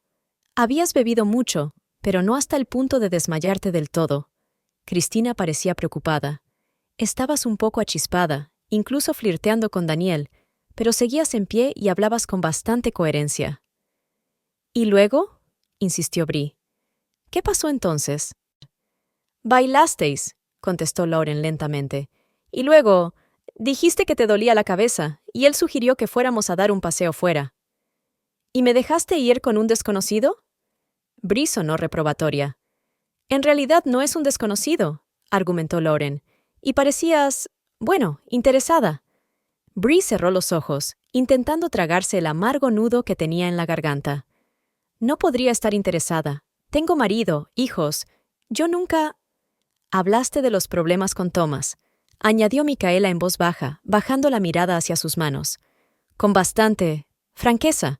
habías bebido mucho, pero no hasta el punto de desmayarte del todo». Cristina parecía preocupada. «Estabas un poco achispada, incluso flirteando con Daniel, pero seguías en pie y hablabas con bastante coherencia». «¿Y luego?», insistió Bree. «¿Qué pasó entonces?». «Bailasteis», contestó Lauren lentamente. «Y luego, dijiste que te dolía la cabeza, y él sugirió que fuéramos a dar un paseo fuera». «¿Y me dejaste ir con un desconocido?». Bree sonó reprobatoria. «En realidad no es un desconocido», argumentó Lauren. «Y parecías, bueno, interesada». Bree cerró los ojos, intentando tragarse el amargo nudo que tenía en la garganta. «No podría estar interesada. Tengo marido, hijos. Yo nunca...». «Hablaste de los problemas con Thomas», añadió Micaela en voz baja, bajando la mirada hacia sus manos. «Con bastante franqueza.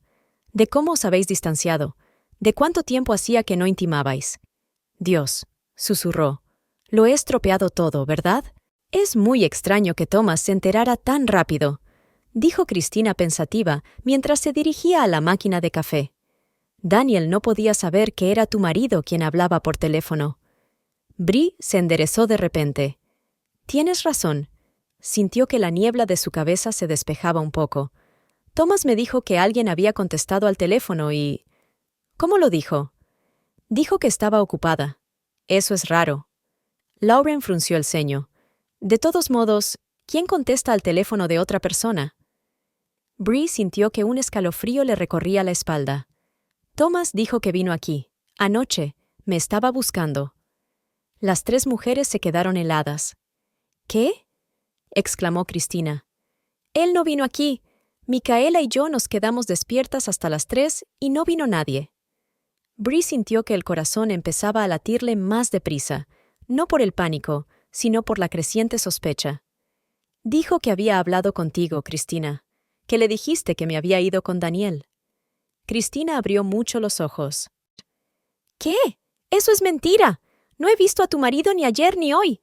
De cómo os habéis distanciado. De cuánto tiempo hacía que no intimabais». «Dios», susurró. «Lo he estropeado todo, ¿verdad?». «Es muy extraño que Thomas se enterara tan rápido». dijo Cristina pensativa mientras se dirigía a la máquina de café. Daniel no podía saber que era tu marido quien hablaba por teléfono. Bree se enderezó de repente. Tienes razón. Sintió que la niebla de su cabeza se despejaba un poco. Thomas me dijo que alguien había contestado al teléfono y... ¿Cómo lo dijo? Dijo que estaba ocupada. Eso es raro. Lauren frunció el ceño. De todos modos, ¿quién contesta al teléfono de otra persona? Bree sintió que un escalofrío le recorría la espalda. Thomas dijo que vino aquí. Anoche. Me estaba buscando. Las tres mujeres se quedaron heladas. ¿Qué? Exclamó Cristina. Él no vino aquí. Micaela y yo nos quedamos despiertas hasta las 3 y no vino nadie. Bree sintió que el corazón empezaba a latirle más deprisa, no por el pánico, sino por la creciente sospecha. Dijo que había hablado contigo, Cristina, que le dijiste que me había ido con Daniel. Cristina abrió mucho los ojos. ¿Qué? ¡Eso es mentira! No he visto a tu marido ni ayer ni hoy.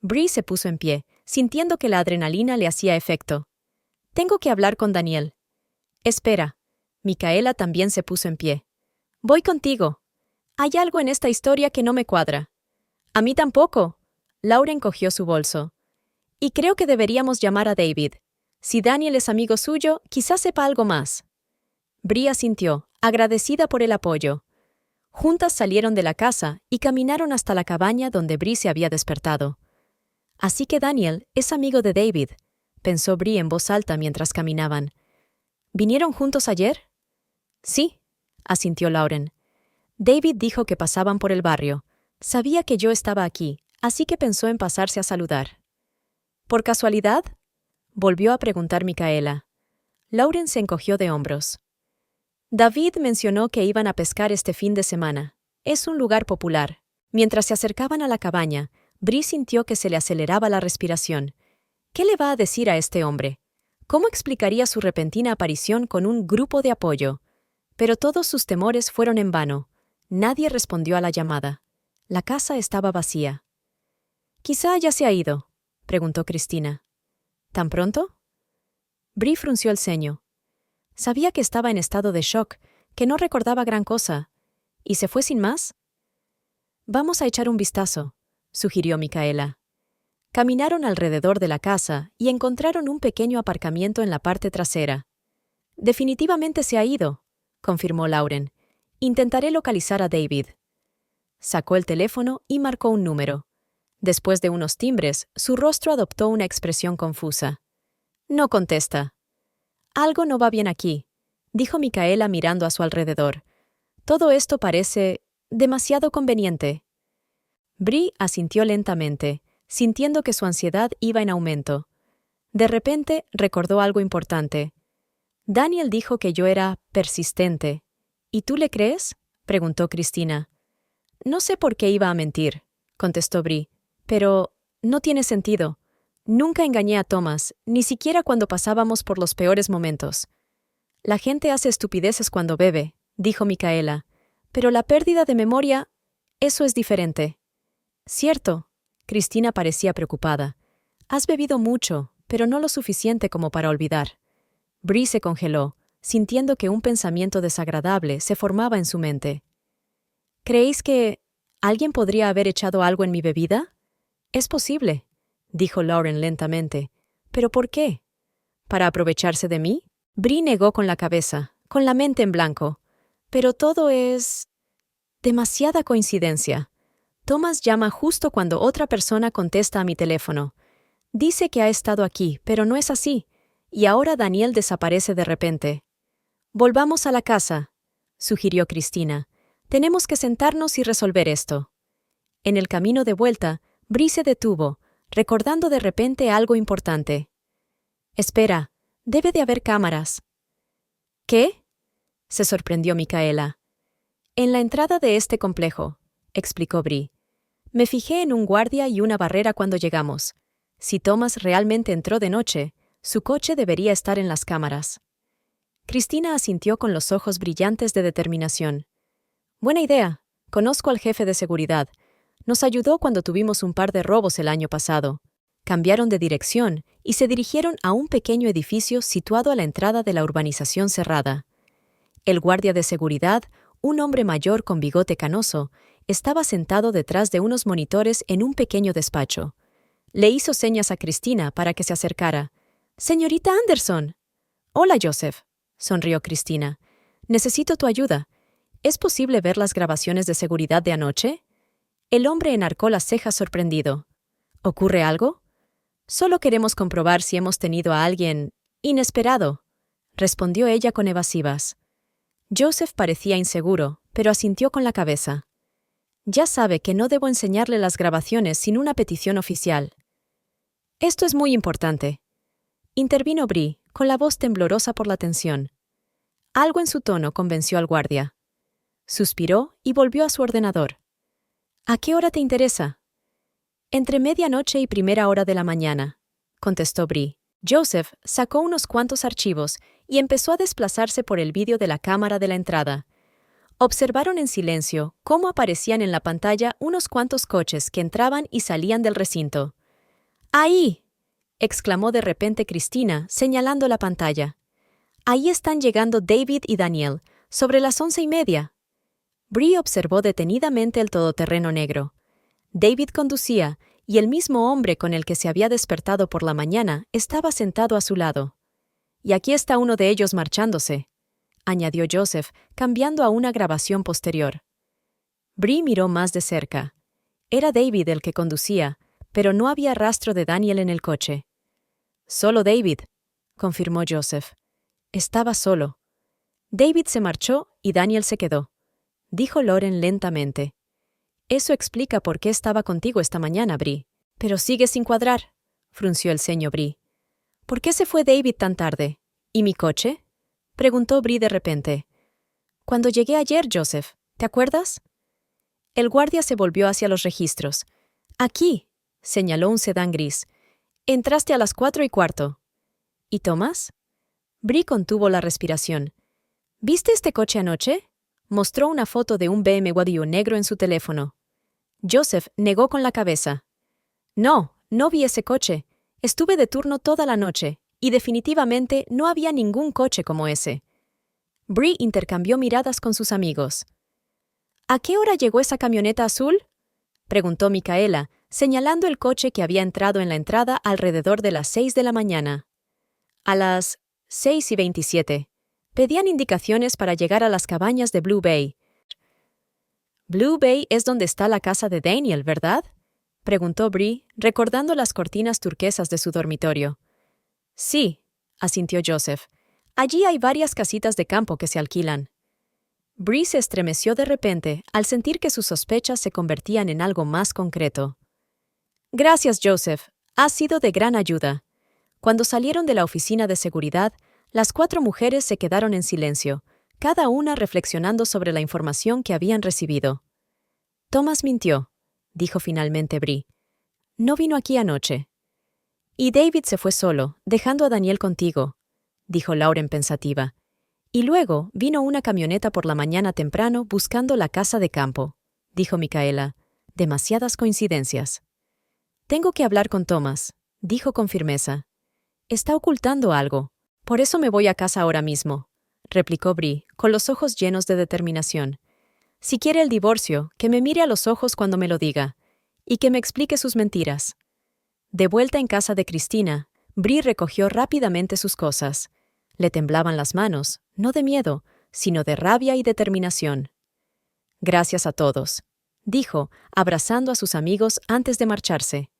Bree se puso en pie, sintiendo que la adrenalina le hacía efecto. Tengo que hablar con Daniel. Espera. Micaela también se puso en pie. Voy contigo. Hay algo en esta historia que no me cuadra. A mí tampoco. Lauren cogió su bolso. Y creo que deberíamos llamar a David. Si Daniel es amigo suyo, quizás sepa algo más. Bree asintió, agradecida por el apoyo. Juntas salieron de la casa y caminaron hasta la cabaña donde Bree se había despertado. Así que Daniel es amigo de David, pensó Bree en voz alta mientras caminaban. ¿Vinieron juntos ayer? Sí, asintió Lauren. David dijo que pasaban por el barrio. Sabía que yo estaba aquí, así que pensó en pasarse a saludar. ¿Por casualidad? Volvió a preguntar Micaela. Lauren se encogió de hombros. David mencionó que iban a pescar este fin de semana. Es un lugar popular. Mientras se acercaban a la cabaña, Bree sintió que se le aceleraba la respiración. ¿Qué le va a decir a este hombre? ¿Cómo explicaría su repentina aparición con un grupo de apoyo? Pero todos sus temores fueron en vano. Nadie respondió a la llamada. La casa estaba vacía. «Quizá ya se ha ido», preguntó Cristina. ¿Tan pronto? Bree frunció el ceño. Sabía que estaba en estado de shock, que no recordaba gran cosa. ¿Y se fue sin más? «Vamos a echar un vistazo», sugirió Micaela. Caminaron alrededor de la casa y encontraron un pequeño aparcamiento en la parte trasera. «Definitivamente se ha ido», confirmó Lauren. «Intentaré localizar a David». Sacó el teléfono y marcó un número. Después de unos timbres, su rostro adoptó una expresión confusa. «No contesta». «Algo no va bien aquí», dijo Micaela mirando a su alrededor. «Todo esto parece demasiado conveniente». Bree asintió lentamente, sintiendo que su ansiedad iba en aumento. De repente recordó algo importante. Daniel dijo que yo era persistente. ¿Y tú le crees?, preguntó Cristina. «No sé por qué iba a mentir», contestó Bree, «pero no tiene sentido. Nunca engañé a Thomas, ni siquiera cuando pasábamos por los peores momentos». «La gente hace estupideces cuando bebe», dijo Micaela, «pero la pérdida de memoria, eso es diferente». «Cierto». Cristina parecía preocupada. «Has bebido mucho, pero no lo suficiente como para olvidar». Bree se congeló, sintiendo que un pensamiento desagradable se formaba en su mente. «¿Creéis que alguien podría haber echado algo en mi bebida?» «Es posible», dijo Lauren lentamente. «¿Pero por qué? ¿Para aprovecharse de mí?» Bree negó con la cabeza, con la mente en blanco. «Pero todo es... demasiada coincidencia. Thomas llama justo cuando otra persona contesta a mi teléfono. Dice que ha estado aquí, pero no es así. Y ahora Daniel desaparece de repente». «Volvamos a la casa», sugirió Cristina. «Tenemos que sentarnos y resolver esto». En el camino de vuelta, Bree se detuvo, recordando de repente algo importante. «Espera, debe de haber cámaras». «¿Qué?», se sorprendió Micaela. «En la entrada de este complejo», explicó Bree. «Me fijé en un guardia y una barrera cuando llegamos. Si Thomas realmente entró de noche, su coche debería estar en las cámaras». Cristina asintió con los ojos brillantes de determinación. «Buena idea. Conozco al jefe de seguridad. Nos ayudó cuando tuvimos un par de robos el año pasado. Cambiaron de dirección y se dirigieron a un pequeño edificio situado a la entrada de la urbanización cerrada. El guardia de seguridad, un hombre mayor con bigote canoso, estaba sentado detrás de unos monitores en un pequeño despacho. Le hizo señas a Cristina para que se acercara. «Señorita Anderson». «Hola, Joseph», sonrió Cristina. «Necesito tu ayuda. ¿Es posible ver las grabaciones de seguridad de anoche?» El hombre enarcó las cejas sorprendido. «¿Ocurre algo?» «Solo queremos comprobar si hemos tenido a alguien inesperado», respondió ella con evasivas. Joseph parecía inseguro, pero asintió con la cabeza. «Ya sabe que no debo enseñarle las grabaciones sin una petición oficial». «Esto es muy importante», intervino Bree, con la voz temblorosa por la tensión. Algo en su tono convenció al guardia. Suspiró y volvió a su ordenador. «¿A qué hora te interesa?» «Entre medianoche y primera hora de la mañana», contestó Bree. Joseph sacó unos cuantos archivos y empezó a desplazarse por el vídeo de la cámara de la entrada. Observaron en silencio cómo aparecían en la pantalla unos cuantos coches que entraban y salían del recinto. «¡Ahí!», exclamó de repente Cristina, señalando la pantalla. «Ahí están llegando David y Daniel, sobre las 11:30». Bree observó detenidamente el todoterreno negro. David conducía, y el mismo hombre con el que se había despertado por la mañana estaba sentado a su lado. «Y aquí está uno de ellos marchándose», añadió Joseph, cambiando a una grabación posterior. Bree miró más de cerca. Era David el que conducía, pero no había rastro de Daniel en el coche. «Solo David», confirmó Joseph. Estaba solo. «David se marchó y Daniel se quedó», dijo Lauren lentamente. «Eso explica por qué estaba contigo esta mañana, Bree. Pero sigue sin cuadrar», frunció el ceño Bree. «¿Por qué se fue David tan tarde? ¿Y mi coche?», preguntó Bree de repente. «Cuando llegué ayer, Joseph, ¿te acuerdas?». El guardia se volvió hacia los registros. «Aquí», señaló un sedán gris. «Entraste a las 4:15». «¿Y Thomas?». Bree contuvo la respiración. «¿Viste este coche anoche?». Mostró una foto de un BMW negro en su teléfono. Joseph negó con la cabeza. «No, no vi ese coche. Estuve de turno toda la noche, y definitivamente no había ningún coche como ese». Bree intercambió miradas con sus amigos. «¿A qué hora llegó esa camioneta azul?», preguntó Micaela, señalando el coche que había entrado en la entrada alrededor de las 6 de la mañana. «A las 6:27. Pedían indicaciones para llegar a las cabañas de Blue Bay». «Blue Bay es donde está la casa de Daniel, ¿verdad?», preguntó Bree, recordando las cortinas turquesas de su dormitorio. «Sí», asintió Joseph. «Allí hay varias casitas de campo que se alquilan». Bree se estremeció de repente al sentir que sus sospechas se convertían en algo más concreto. «Gracias, Joseph. Has sido de gran ayuda». Cuando salieron de la oficina de seguridad, las 4 mujeres se quedaron en silencio, cada una reflexionando sobre la información que habían recibido. «Thomas mintió», dijo finalmente Bree. «No vino aquí anoche». «Y David se fue solo, dejando a Daniel contigo», dijo Lauren pensativa. «Y luego vino una camioneta por la mañana temprano buscando la casa de campo», dijo Micaela. «Demasiadas coincidencias». «Tengo que hablar con Thomas», dijo con firmeza. «Está ocultando algo. Por eso me voy a casa ahora mismo», replicó Bree, con los ojos llenos de determinación. «Si quiere el divorcio, que me mire a los ojos cuando me lo diga, y que me explique sus mentiras». De vuelta en casa de Cristina, Bree recogió rápidamente sus cosas. Le temblaban las manos, no de miedo, sino de rabia y determinación. «Gracias a todos», dijo, abrazando a sus amigos antes de marcharse.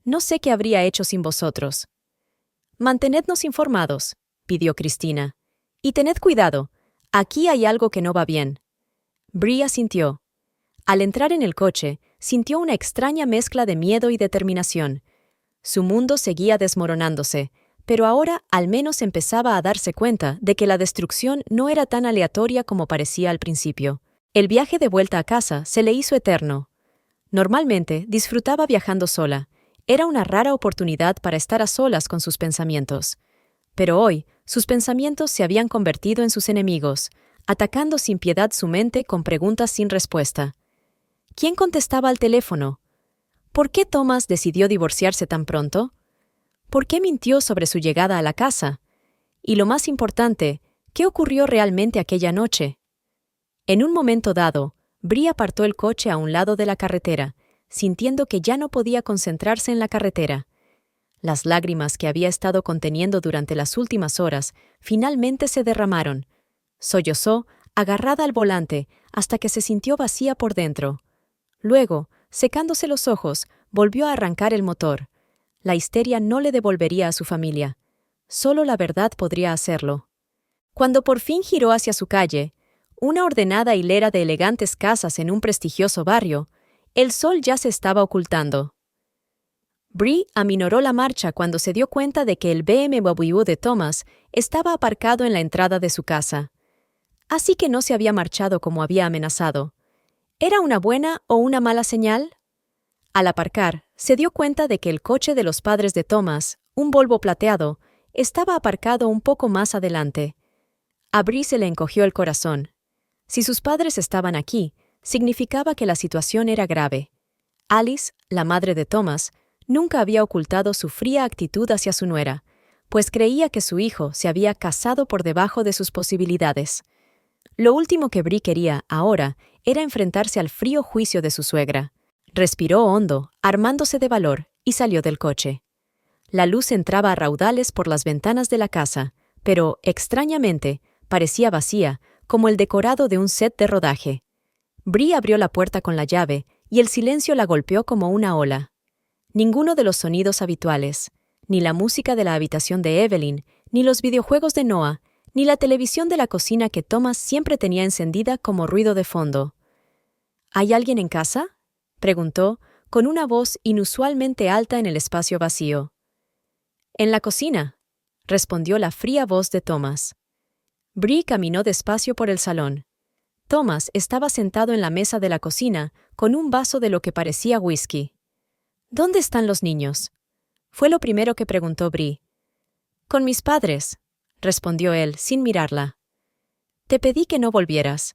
«No sé qué habría hecho sin vosotros». «Mantenednos informados», pidió Cristina. «Y tened cuidado, aquí hay algo que no va bien». Bree asintió. Al entrar en el coche, sintió una extraña mezcla de miedo y determinación. Su mundo seguía desmoronándose, pero ahora al menos empezaba a darse cuenta de que la destrucción no era tan aleatoria como parecía al principio. El viaje de vuelta a casa se le hizo eterno. Normalmente disfrutaba viajando sola. Era una rara oportunidad para estar a solas con sus pensamientos. Pero hoy, sus pensamientos se habían convertido en sus enemigos, atacando sin piedad su mente con preguntas sin respuesta. ¿Quién contestaba al teléfono? ¿Por qué Thomas decidió divorciarse tan pronto? ¿Por qué mintió sobre su llegada a la casa? Y lo más importante, ¿qué ocurrió realmente aquella noche? En un momento dado, Bree apartó el coche a un lado de la carretera, sintiendo que ya no podía concentrarse en la carretera. Las lágrimas que había estado conteniendo durante las últimas horas finalmente se derramaron. Sollozó, agarrada al volante, hasta que se sintió vacía por dentro. Luego, secándose los ojos, volvió a arrancar el motor. La histeria no le devolvería a su familia. Solo la verdad podría hacerlo. Cuando por fin giró hacia su calle, una ordenada hilera de elegantes casas en un prestigioso barrio, el sol ya se estaba ocultando. Bree aminoró la marcha cuando se dio cuenta de que el BMW de Thomas estaba aparcado en la entrada de su casa. Así que no se había marchado como había amenazado. ¿Era una buena o una mala señal? Al aparcar, se dio cuenta de que el coche de los padres de Thomas, un Volvo plateado, estaba aparcado un poco más adelante. A Bree se le encogió el corazón. Si sus padres estaban aquí, significaba que la situación era grave. Alice, la madre de Thomas, nunca había ocultado su fría actitud hacia su nuera, pues creía que su hijo se había casado por debajo de sus posibilidades. Lo último que Bree quería, ahora, era enfrentarse al frío juicio de su suegra. Respiró hondo, armándose de valor, y salió del coche. La luz entraba a raudales por las ventanas de la casa, pero, extrañamente, parecía vacía, como el decorado de un set de rodaje. Bree abrió la puerta con la llave, y el silencio la golpeó como una ola. Ninguno de los sonidos habituales, ni la música de la habitación de Evelyn, ni los videojuegos de Noah, ni la televisión de la cocina que Thomas siempre tenía encendida como ruido de fondo. ¿Hay alguien en casa?, preguntó, con una voz inusualmente alta en el espacio vacío. «En la cocina», respondió la fría voz de Thomas. Bree caminó despacio por el salón. Thomas estaba sentado en la mesa de la cocina con un vaso de lo que parecía whisky. «¿Dónde están los niños?», fue lo primero que preguntó Bree. «Con mis padres», respondió él, sin mirarla. «Te pedí que no volvieras».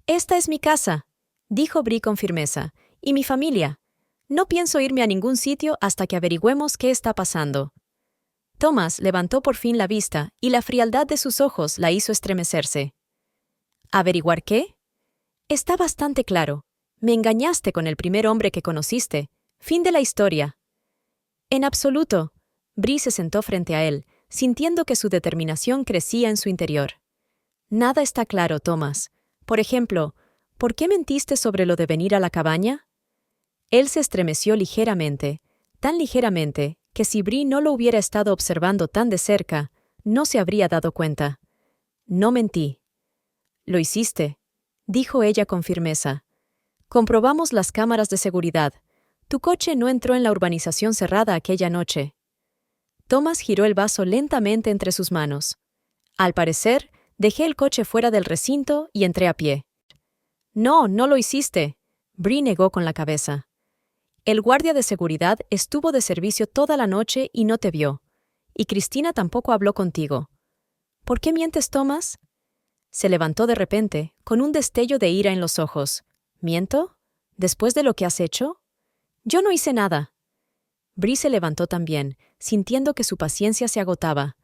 «Esta es mi casa», dijo Bree con firmeza, «y mi familia. No pienso irme a ningún sitio hasta que averigüemos qué está pasando». Thomas levantó por fin la vista y la frialdad de sus ojos la hizo estremecerse. ¿Averiguar qué? Está bastante claro. Me engañaste con el primer hombre que conociste. Fin de la historia. En absoluto. Bree se sentó frente a él, sintiendo que su determinación crecía en su interior. Nada está claro, Thomas. Por ejemplo, ¿por qué mentiste sobre lo de venir a la cabaña? Él se estremeció ligeramente, tan ligeramente que si Bree no lo hubiera estado observando tan de cerca, no se habría dado cuenta. No mentí. Lo hiciste, dijo ella con firmeza. Comprobamos las cámaras de seguridad. Tu coche no entró en la urbanización cerrada aquella noche. Thomas giró el vaso lentamente entre sus manos. Al parecer, dejé el coche fuera del recinto y entré a pie. No, no lo hiciste, Bree negó con la cabeza. El guardia de seguridad estuvo de servicio toda la noche y no te vio. Y Cristina tampoco habló contigo. ¿Por qué mientes, Thomas? Se levantó de repente, con un destello de ira en los ojos. ¿Miento? ¿Después de lo que has hecho? Yo no hice nada. Bree se levantó también, sintiendo que su paciencia se agotaba.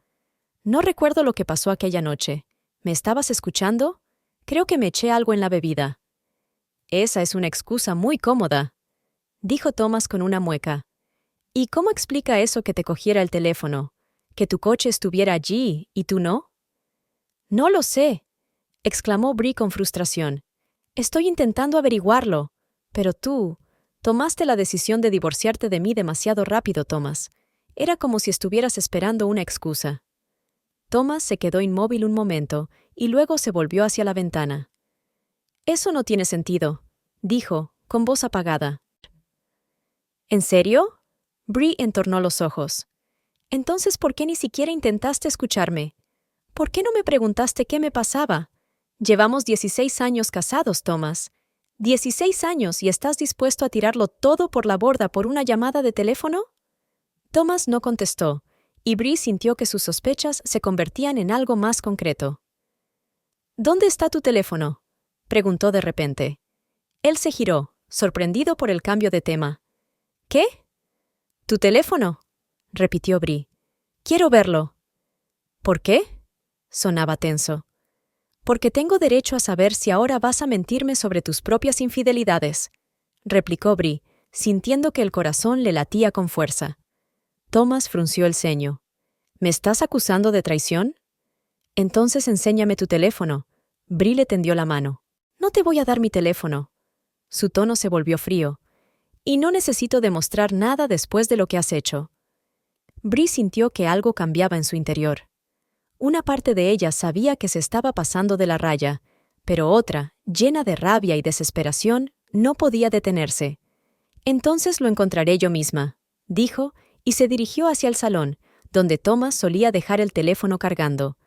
No recuerdo lo que pasó aquella noche. ¿Me estabas escuchando? Creo que me eché algo en la bebida. Esa es una excusa muy cómoda, dijo Thomas con una mueca. ¿Y cómo explica eso que te cogiera el teléfono? ¿Que tu coche estuviera allí y tú no? No lo sé, exclamó Bree con frustración. Estoy intentando averiguarlo. Pero tú tomaste la decisión de divorciarte de mí demasiado rápido, Thomas. Era como si estuvieras esperando una excusa. Thomas se quedó inmóvil un momento y luego se volvió hacia la ventana. Eso no tiene sentido, dijo, con voz apagada. ¿En serio? Bree entornó los ojos. Entonces, ¿por qué ni siquiera intentaste escucharme? ¿Por qué no me preguntaste qué me pasaba? Llevamos 16 años casados, Thomas. 16 años y estás dispuesto a tirarlo todo por la borda por una llamada de teléfono? Thomas no contestó, y Bree sintió que sus sospechas se convertían en algo más concreto. ¿Dónde está tu teléfono?, preguntó de repente. Él se giró, sorprendido por el cambio de tema. ¿Qué? ¿Tu teléfono? Repitió Bree. Quiero verlo. ¿Por qué? Sonaba tenso. Porque tengo derecho a saber si ahora vas a mentirme sobre tus propias infidelidades, replicó Bree, sintiendo que el corazón le latía con fuerza. Thomas frunció el ceño. ¿Me estás acusando de traición? Entonces enséñame tu teléfono. Bree le tendió la mano. No te voy a dar mi teléfono. Su tono se volvió frío. Y no necesito demostrar nada después de lo que has hecho. Bree sintió que algo cambiaba en su interior. Una parte de ella sabía que se estaba pasando de la raya, pero otra, llena de rabia y desesperación, no podía detenerse. Entonces lo encontraré yo misma, dijo, y se dirigió hacia el salón, donde Thomas solía dejar el teléfono cargando.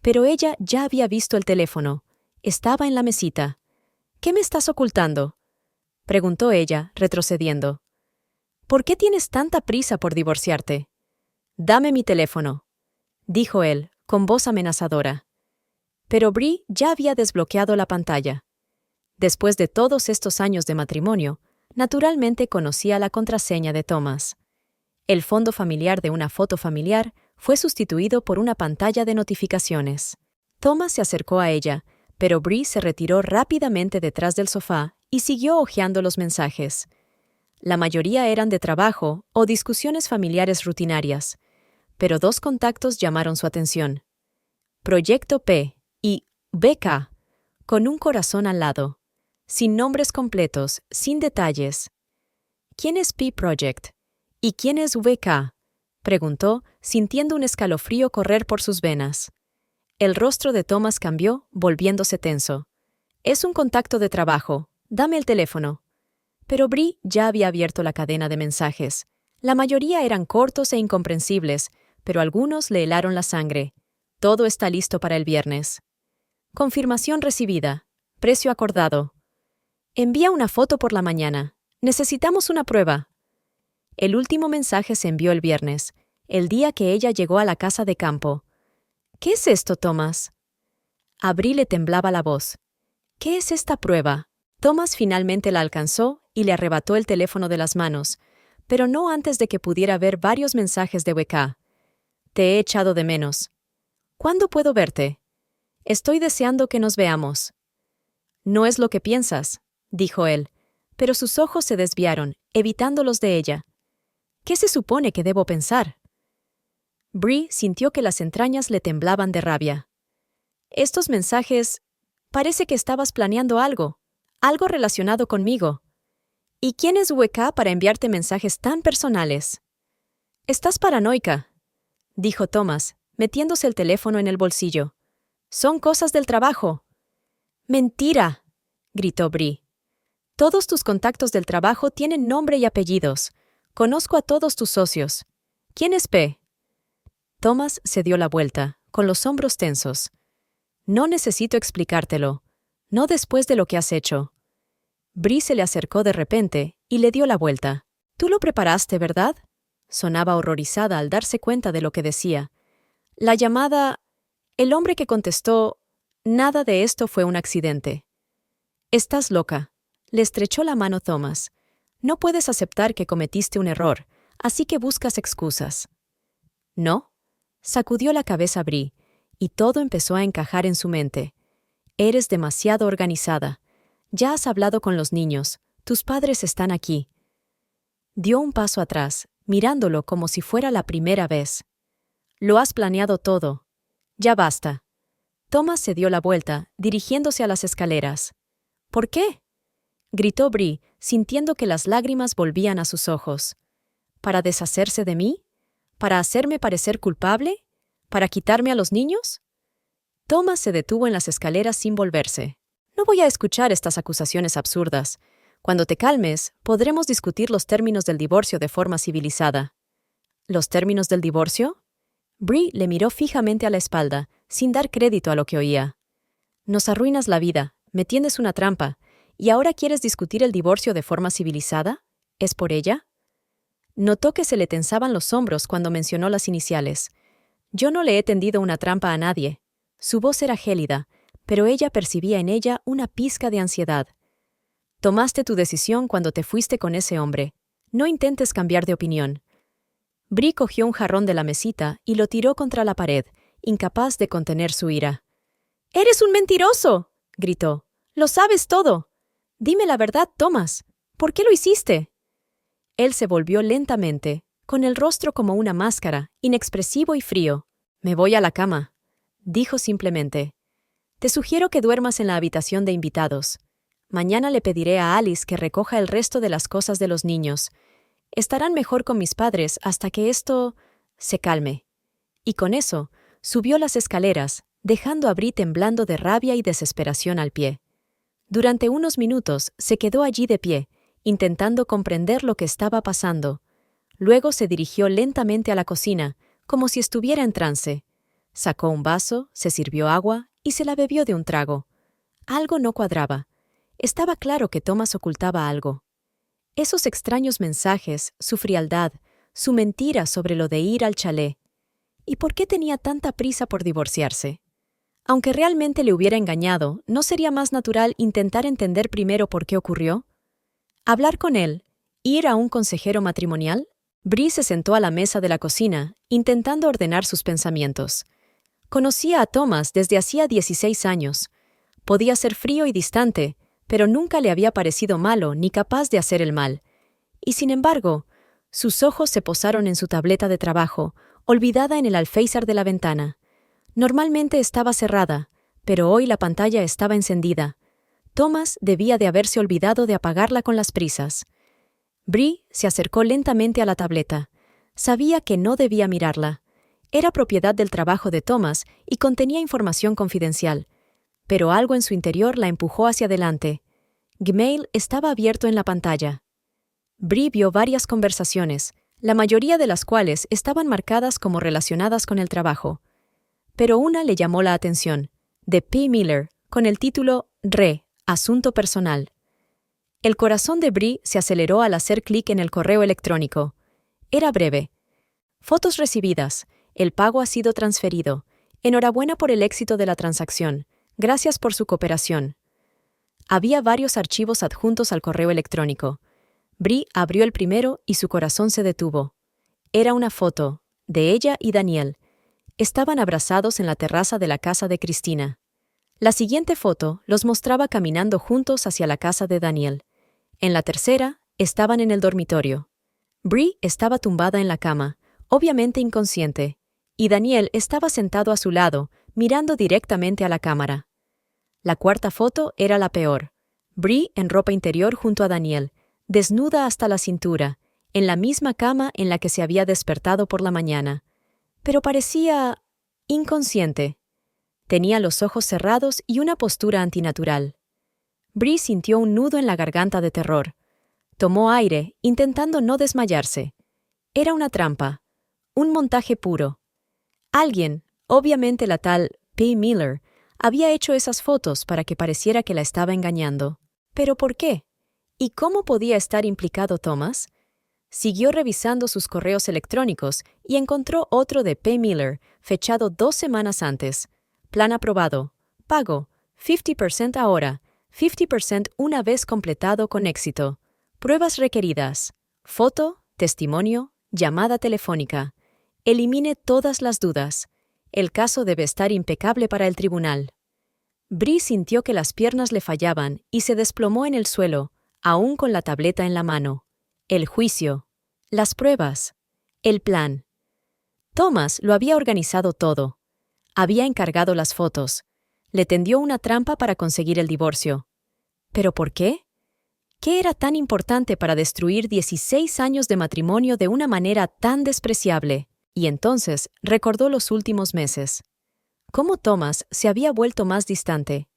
Pero ella ya había visto el teléfono. Estaba en la mesita. ¿Qué me estás ocultando?, preguntó ella, retrocediendo. ¿Por qué tienes tanta prisa por divorciarte? Dame mi teléfono, dijo él, con voz amenazadora. Pero Bree ya había desbloqueado la pantalla. Después de todos estos años de matrimonio, naturalmente conocía la contraseña de Thomas. El fondo familiar de una foto familiar fue sustituido por una pantalla de notificaciones. Thomas se acercó a ella, pero Bree se retiró rápidamente detrás del sofá y siguió hojeando los mensajes. La mayoría eran de trabajo o discusiones familiares rutinarias, pero dos contactos llamaron su atención. Proyecto P y BK, con un corazón al lado, sin nombres completos, sin detalles. ¿Quién es P Project? ¿Y quién es VK? Preguntó, sintiendo un escalofrío correr por sus venas. El rostro de Thomas cambió, volviéndose tenso. Es un contacto de trabajo. Dame el teléfono. Pero Bree ya había abierto la cadena de mensajes. La mayoría eran cortos e incomprensibles, pero algunos le helaron la sangre. Todo está listo para el viernes. Confirmación recibida. Precio acordado. Envía una foto por la mañana. Necesitamos una prueba. El último mensaje se envió el viernes, el día que ella llegó a la casa de campo. ¿Qué es esto, Thomas? A Bree le temblaba la voz. ¿Qué es esta prueba? Thomas finalmente la alcanzó y le arrebató el teléfono de las manos, pero no antes de que pudiera ver varios mensajes de WK. Te he echado de menos. ¿Cuándo puedo verte? Estoy deseando que nos veamos. No es lo que piensas, dijo él, pero sus ojos se desviaron, evitando los de ella. ¿Qué se supone que debo pensar? Bree sintió que las entrañas le temblaban de rabia. Estos mensajes... Parece que estabas planeando algo relacionado conmigo. ¿Y quién es WK para enviarte mensajes tan personales? Estás paranoica, dijo Thomas, metiéndose el teléfono en el bolsillo. Son cosas del trabajo. Mentira, gritó Bree. Todos tus contactos del trabajo tienen nombre y apellidos. Conozco a todos tus socios. ¿Quién es P? Thomas se dio la vuelta, con los hombros tensos. No necesito explicártelo. No después de lo que has hecho. Bree se le acercó de repente y le dio la vuelta. Tú lo preparaste, ¿verdad? Sonaba horrorizada al darse cuenta de lo que decía. La llamada... El hombre que contestó... Nada de esto fue un accidente. Estás loca. Le estrechó la mano Thomas. No puedes aceptar que cometiste un error, así que buscas excusas. ¿No? Sacudió la cabeza Bree, y todo empezó a encajar en su mente. Eres demasiado organizada. Ya has hablado con los niños. Tus padres están aquí. Dio un paso atrás, mirándolo como si fuera la primera vez. Lo has planeado todo. Ya basta. Thomas se dio la vuelta, dirigiéndose a las escaleras. ¿Por qué? Gritó Bree, sintiendo que las lágrimas volvían a sus ojos. ¿Para deshacerse de mí? ¿Para hacerme parecer culpable? ¿Para quitarme a los niños? Thomas se detuvo en las escaleras sin volverse. No voy a escuchar estas acusaciones absurdas. Cuando te calmes, podremos discutir los términos del divorcio de forma civilizada. ¿Los términos del divorcio? Bree le miró fijamente a la espalda, sin dar crédito a lo que oía. Nos arruinas la vida, me tiendes una trampa, ¿y ahora quieres discutir el divorcio de forma civilizada? ¿Es por ella? Notó que se le tensaban los hombros cuando mencionó las iniciales. Yo no le he tendido una trampa a nadie. Su voz era gélida, pero ella percibía en ella una pizca de ansiedad. Tomaste tu decisión cuando te fuiste con ese hombre. No intentes cambiar de opinión. Bree cogió un jarrón de la mesita y lo tiró contra la pared, incapaz de contener su ira. «¡Eres un mentiroso!», gritó. «Lo sabes todo. Dime la verdad, Thomas. ¿Por qué lo hiciste?». Él se volvió lentamente, con el rostro como una máscara, inexpresivo y frío. «Me voy a la cama», dijo simplemente. «Te sugiero que duermas en la habitación de invitados. Mañana le pediré a Alice que recoja el resto de las cosas de los niños. Estarán mejor con mis padres hasta que esto se calme». Y con eso, subió las escaleras, dejando a Bree temblando de rabia y desesperación al pie. Durante unos minutos se quedó allí de pie, intentando comprender lo que estaba pasando. Luego se dirigió lentamente a la cocina, como si estuviera en trance. Sacó un vaso, se sirvió agua y se la bebió de un trago. Algo no cuadraba. Estaba claro que Thomas ocultaba algo. Esos extraños mensajes, su frialdad, su mentira sobre lo de ir al chalet. ¿Y por qué tenía tanta prisa por divorciarse? Aunque realmente le hubiera engañado, ¿no sería más natural intentar entender primero por qué ocurrió? ¿Hablar con él? ¿Ir a un consejero matrimonial? Bree se sentó a la mesa de la cocina, intentando ordenar sus pensamientos. Conocía a Thomas desde hacía 16 años. Podía ser frío y distante, pero nunca le había parecido malo ni capaz de hacer el mal. Y sin embargo, sus ojos se posaron en su tableta de trabajo, olvidada en el alféizar de la ventana. Normalmente estaba cerrada, pero hoy la pantalla estaba encendida. Thomas debía de haberse olvidado de apagarla con las prisas. Bree se acercó lentamente a la tableta. Sabía que no debía mirarla. Era propiedad del trabajo de Thomas y contenía información confidencial. Pero algo en su interior la empujó hacia adelante. Gmail estaba abierto en la pantalla. Bree vio varias conversaciones, la mayoría de las cuales estaban marcadas como relacionadas con el trabajo. Pero una le llamó la atención, de P. Miller, con el título Asunto personal. El corazón de Bree se aceleró al hacer clic en el correo electrónico. Era breve. Fotos recibidas. El pago ha sido transferido. Enhorabuena por el éxito de la transacción. Gracias por su cooperación. Había varios archivos adjuntos al correo electrónico. Bree abrió el primero y su corazón se detuvo. Era una foto, de ella y Daniel. Estaban abrazados en la terraza de la casa de Cristina. La siguiente foto los mostraba caminando juntos hacia la casa de Daniel. En la tercera, estaban en el dormitorio. Bree estaba tumbada en la cama, obviamente inconsciente, y Daniel estaba sentado a su lado, mirando directamente a la cámara. La cuarta foto era la peor. Bree en ropa interior junto a Daniel, desnuda hasta la cintura, en la misma cama en la que se había despertado por la mañana. Pero parecía inconsciente. Tenía los ojos cerrados y una postura antinatural. Bree sintió un nudo en la garganta de terror. Tomó aire, intentando no desmayarse. Era una trampa, un montaje puro. Alguien, obviamente la tal P. Miller, había hecho esas fotos para que pareciera que la estaba engañando. ¿Pero por qué? ¿Y cómo podía estar implicado Thomas? Siguió revisando sus correos electrónicos y encontró otro de P. Miller, fechado 2 semanas antes. Plan aprobado. Pago. 50% ahora. 50% una vez completado con éxito. Pruebas requeridas. Foto, testimonio, llamada telefónica. Elimine todas las dudas. El caso debe estar impecable para el tribunal. Bree sintió que las piernas le fallaban y se desplomó en el suelo, aún con la tableta en la mano. El juicio. Las pruebas. El plan. Thomas lo había organizado todo. Había encargado las fotos. Le tendió una trampa para conseguir el divorcio. ¿Pero por qué? ¿Qué era tan importante para destruir 16 años de matrimonio de una manera tan despreciable? Y entonces recordó los últimos meses. Cómo Thomas se había vuelto más distante.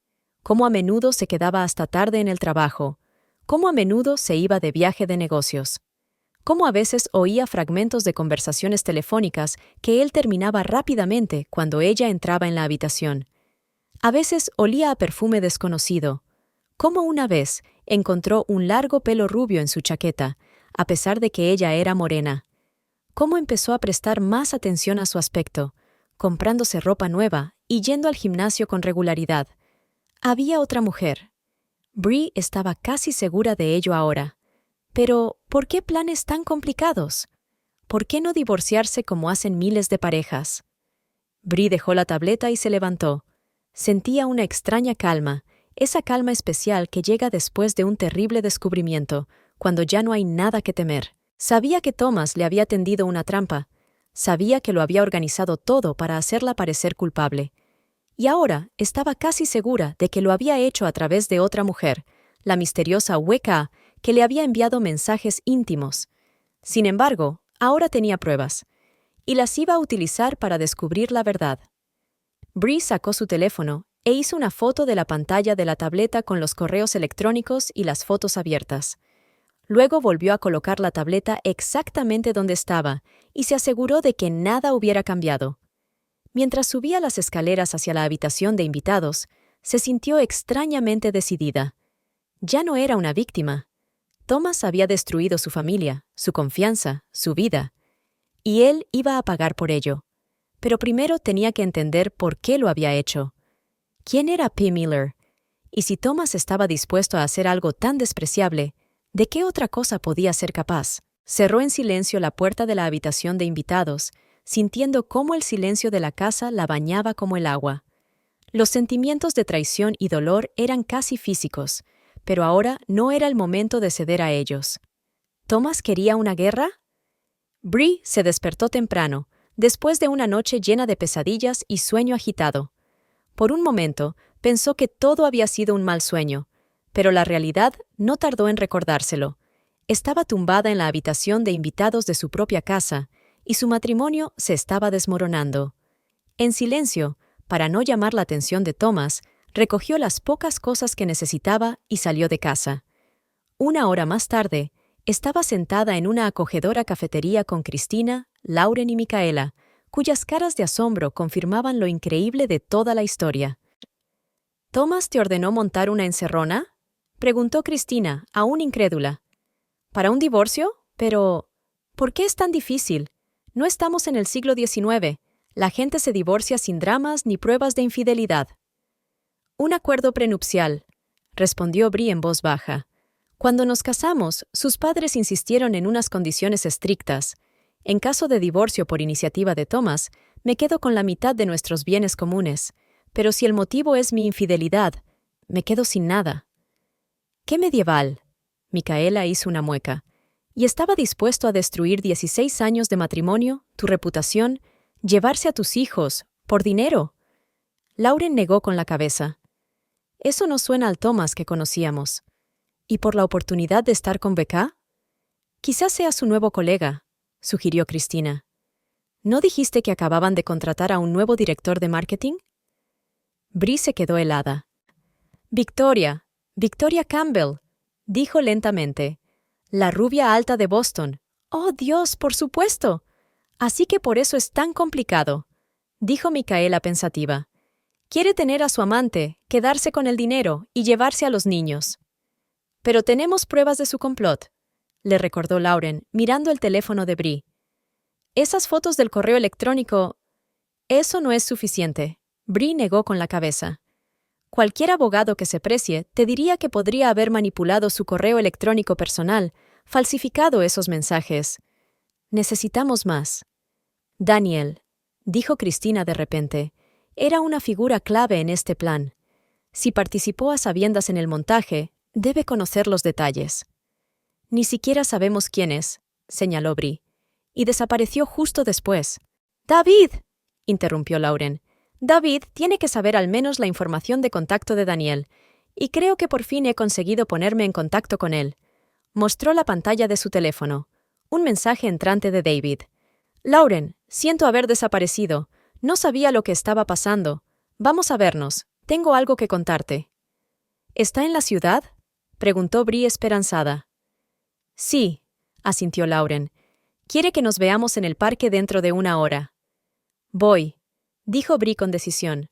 Cómo a menudo se quedaba hasta tarde en el trabajo. Cómo a menudo se iba de viaje de negocios. Cómo a veces oía fragmentos de conversaciones telefónicas que él terminaba rápidamente cuando ella entraba en la habitación. A veces olía a perfume desconocido. Cómo una vez encontró un largo pelo rubio en su chaqueta, a pesar de que ella era morena. Cómo empezó a prestar más atención a su aspecto, comprándose ropa nueva y yendo al gimnasio con regularidad. Había otra mujer. Bree estaba casi segura de ello ahora. Pero, ¿por qué planes tan complicados? ¿Por qué no divorciarse como hacen miles de parejas? Bree dejó la tableta y se levantó. Sentía una extraña calma, esa calma especial que llega después de un terrible descubrimiento, cuando ya no hay nada que temer. Sabía que Thomas le había tendido una trampa. Sabía que lo había organizado todo para hacerla parecer culpable. Y ahora estaba casi segura de que lo había hecho a través de otra mujer, la misteriosa Weka, que le había enviado mensajes íntimos. Sin embargo, ahora tenía pruebas, y las iba a utilizar para descubrir la verdad. Bree sacó su teléfono e hizo una foto de la pantalla de la tableta con los correos electrónicos y las fotos abiertas. Luego volvió a colocar la tableta exactamente donde estaba y se aseguró de que nada hubiera cambiado. Mientras subía las escaleras hacia la habitación de invitados, se sintió extrañamente decidida. Ya no era una víctima. Thomas había destruido su familia, su confianza, su vida, y él iba a pagar por ello. Pero primero tenía que entender por qué lo había hecho. ¿Quién era P. Miller? Y si Thomas estaba dispuesto a hacer algo tan despreciable, ¿de qué otra cosa podía ser capaz? Cerró en silencio la puerta de la habitación de invitados, sintiendo cómo el silencio de la casa la bañaba como el agua. Los sentimientos de traición y dolor eran casi físicos, pero ahora no era el momento de ceder a ellos. ¿Thomas quería una guerra? Bree se despertó temprano, después de una noche llena de pesadillas y sueño agitado. Por un momento, pensó que todo había sido un mal sueño, pero la realidad no tardó en recordárselo. Estaba tumbada en la habitación de invitados de su propia casa, y su matrimonio se estaba desmoronando. En silencio, para no llamar la atención de Thomas, recogió las pocas cosas que necesitaba y salió de casa. Una hora más tarde, estaba sentada en una acogedora cafetería con Cristina, Lauren y Micaela, cuyas caras de asombro confirmaban lo increíble de toda la historia. ¿Thomas te ordenó montar una encerrona?, preguntó Cristina, aún incrédula. ¿Para un divorcio? Pero, ¿por qué es tan difícil? No estamos en el siglo XIX. La gente se divorcia sin dramas ni pruebas de infidelidad. Un acuerdo prenupcial, respondió Bree en voz baja. Cuando nos casamos, sus padres insistieron en unas condiciones estrictas. En caso de divorcio por iniciativa de Thomas, me quedo con la mitad de nuestros bienes comunes. Pero si el motivo es mi infidelidad, me quedo sin nada. ¡Qué medieval! Micaela hizo una mueca. ¿Y estaba dispuesto a destruir 16 años de matrimonio, tu reputación, llevarse a tus hijos, por dinero? Lauren negó con la cabeza. Eso no suena al Thomas que conocíamos. ¿Y por la oportunidad de estar con Becca? Quizás sea su nuevo colega, sugirió Cristina. ¿No dijiste que acababan de contratar a un nuevo director de marketing? Bree se quedó helada. Victoria Campbell, dijo lentamente. La rubia alta de Boston. ¡Oh, Dios, por supuesto! Así que por eso es tan complicado, dijo Micaela pensativa. Quiere tener a su amante, quedarse con el dinero y llevarse a los niños. Pero tenemos pruebas de su complot, le recordó Lauren, mirando el teléfono de Bree. Esas fotos del correo electrónico... Eso no es suficiente, Bree negó con la cabeza. Cualquier abogado que se precie te diría que podría haber manipulado su correo electrónico personal, falsificado esos mensajes. Necesitamos más. Daniel, dijo Cristina de repente, era una figura clave en este plan. Si participó a sabiendas en el montaje, debe conocer los detalles. Ni siquiera sabemos quién es, señaló Bree, y desapareció justo después. ¡David!, interrumpió Lauren. David tiene que saber al menos la información de contacto de Daniel, y creo que por fin he conseguido ponerme en contacto con él. Mostró la pantalla de su teléfono. Un mensaje entrante de David. Lauren, siento haber desaparecido. No sabía lo que estaba pasando. Vamos a vernos. Tengo algo que contarte. ¿Está en la ciudad?, preguntó Bree esperanzada. Sí, asintió Lauren. Quiere que nos veamos en el parque dentro de una hora. Voy, dijo Bree con decisión.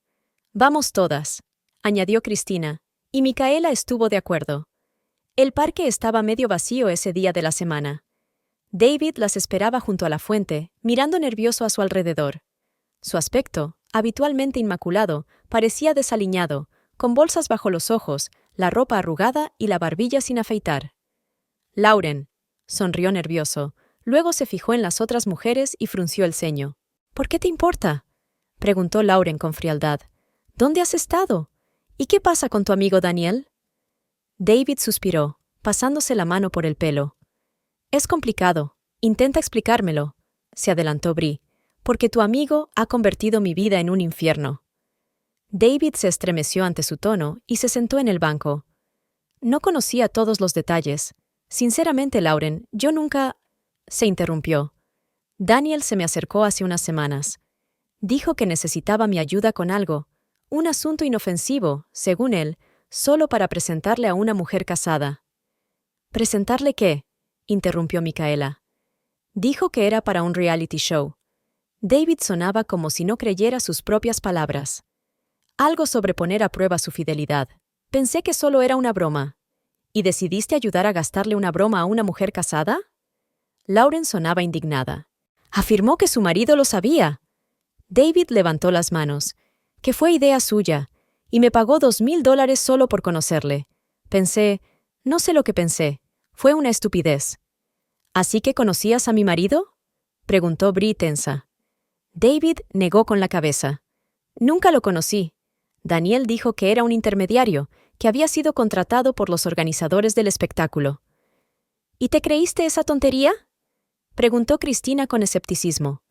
Vamos todas, añadió Cristina, y Micaela estuvo de acuerdo. El parque estaba medio vacío ese día de la semana. David las esperaba junto a la fuente, mirando nervioso a su alrededor. Su aspecto, habitualmente inmaculado, parecía desaliñado, con bolsas bajo los ojos, la ropa arrugada y la barbilla sin afeitar. Lauren, sonrió nervioso. Luego se fijó en las otras mujeres y frunció el ceño. ¿Por qué te importa?, preguntó Lauren con frialdad. ¿Dónde has estado? ¿Y qué pasa con tu amigo Daniel? David suspiró, pasándose la mano por el pelo. Es complicado. Intenta explicármelo, se adelantó Bree, porque tu amigo ha convertido mi vida en un infierno. David se estremeció ante su tono y se sentó en el banco. No conocía todos los detalles. Sinceramente, Lauren, yo nunca... Se interrumpió. Daniel se me acercó hace unas semanas. Dijo que necesitaba mi ayuda con algo, un asunto inofensivo, según él, solo para presentarle a una mujer casada. ¿Presentarle qué?, interrumpió Micaela. Dijo que era para un reality show. David sonaba como si no creyera sus propias palabras. Algo sobre poner a prueba su fidelidad. Pensé que solo era una broma. ¿Y decidiste ayudar a gastarle una broma a una mujer casada? Lauren sonaba indignada. Afirmó que su marido lo sabía. David levantó las manos. Que fue idea suya, y me pagó $2,000 solo por conocerle. Pensé, no sé lo que pensé. Fue una estupidez. ¿Así que conocías a mi marido?, preguntó Bree tensa. David negó con la cabeza. Nunca lo conocí. Daniel dijo que era un intermediario, que había sido contratado por los organizadores del espectáculo. ¿Y te creíste esa tontería?, preguntó Cristina con escepticismo.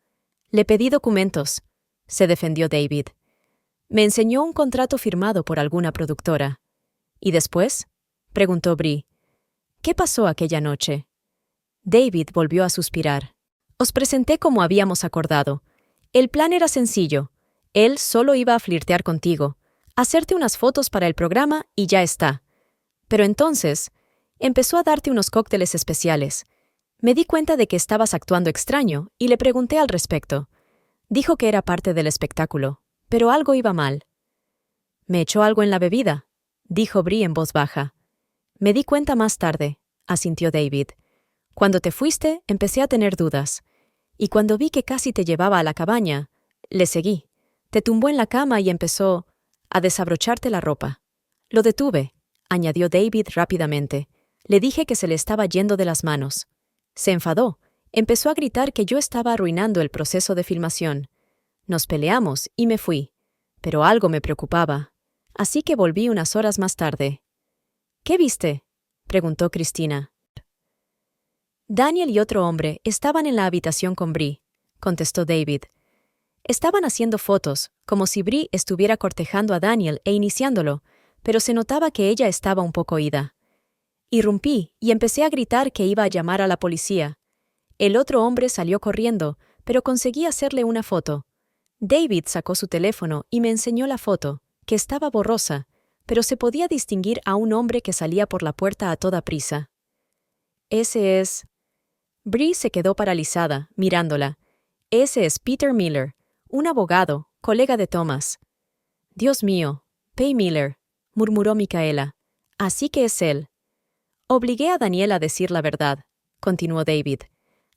Le pedí documentos, se defendió David. Me enseñó un contrato firmado por alguna productora. ¿Y después?, preguntó Bree. ¿Qué pasó aquella noche? David volvió a suspirar. Os presenté como habíamos acordado. El plan era sencillo. Él solo iba a flirtear contigo, hacerte unas fotos para el programa y ya está. Pero entonces, empezó a darte unos cócteles especiales. Me di cuenta de que estabas actuando extraño y le pregunté al respecto. Dijo que era parte del espectáculo, pero algo iba mal. «¿Me echó algo en la bebida?», dijo Bree en voz baja. «Me di cuenta más tarde», asintió David. «Cuando te fuiste, empecé a tener dudas. Y cuando vi que casi te llevaba a la cabaña, le seguí. Te tumbó en la cama y empezó a desabrocharte la ropa. Lo detuve», añadió David rápidamente. «Le dije que se le estaba yendo de las manos. Se enfadó. Empezó a gritar que yo estaba arruinando el proceso de filmación. Nos peleamos y me fui. Pero algo me preocupaba. Así que volví unas horas más tarde». «¿Qué viste?», preguntó Cristina. Daniel y otro hombre estaban en la habitación con Bree, contestó David. Estaban haciendo fotos, como si Bree estuviera cortejando a Daniel e iniciándolo, pero se notaba que ella estaba un poco ida. Irrumpí y empecé a gritar que iba a llamar a la policía. El otro hombre salió corriendo, pero conseguí hacerle una foto. David sacó su teléfono y me enseñó la foto, que estaba borrosa, pero se podía distinguir a un hombre que salía por la puerta a toda prisa. «Ese es...» Bree se quedó paralizada, mirándola. «Ese es Peter Miller, un abogado, colega de Thomas». «Dios mío, Pay Miller», murmuró Micaela. «Así que es él». «Obligué a Daniel a decir la verdad», continuó David.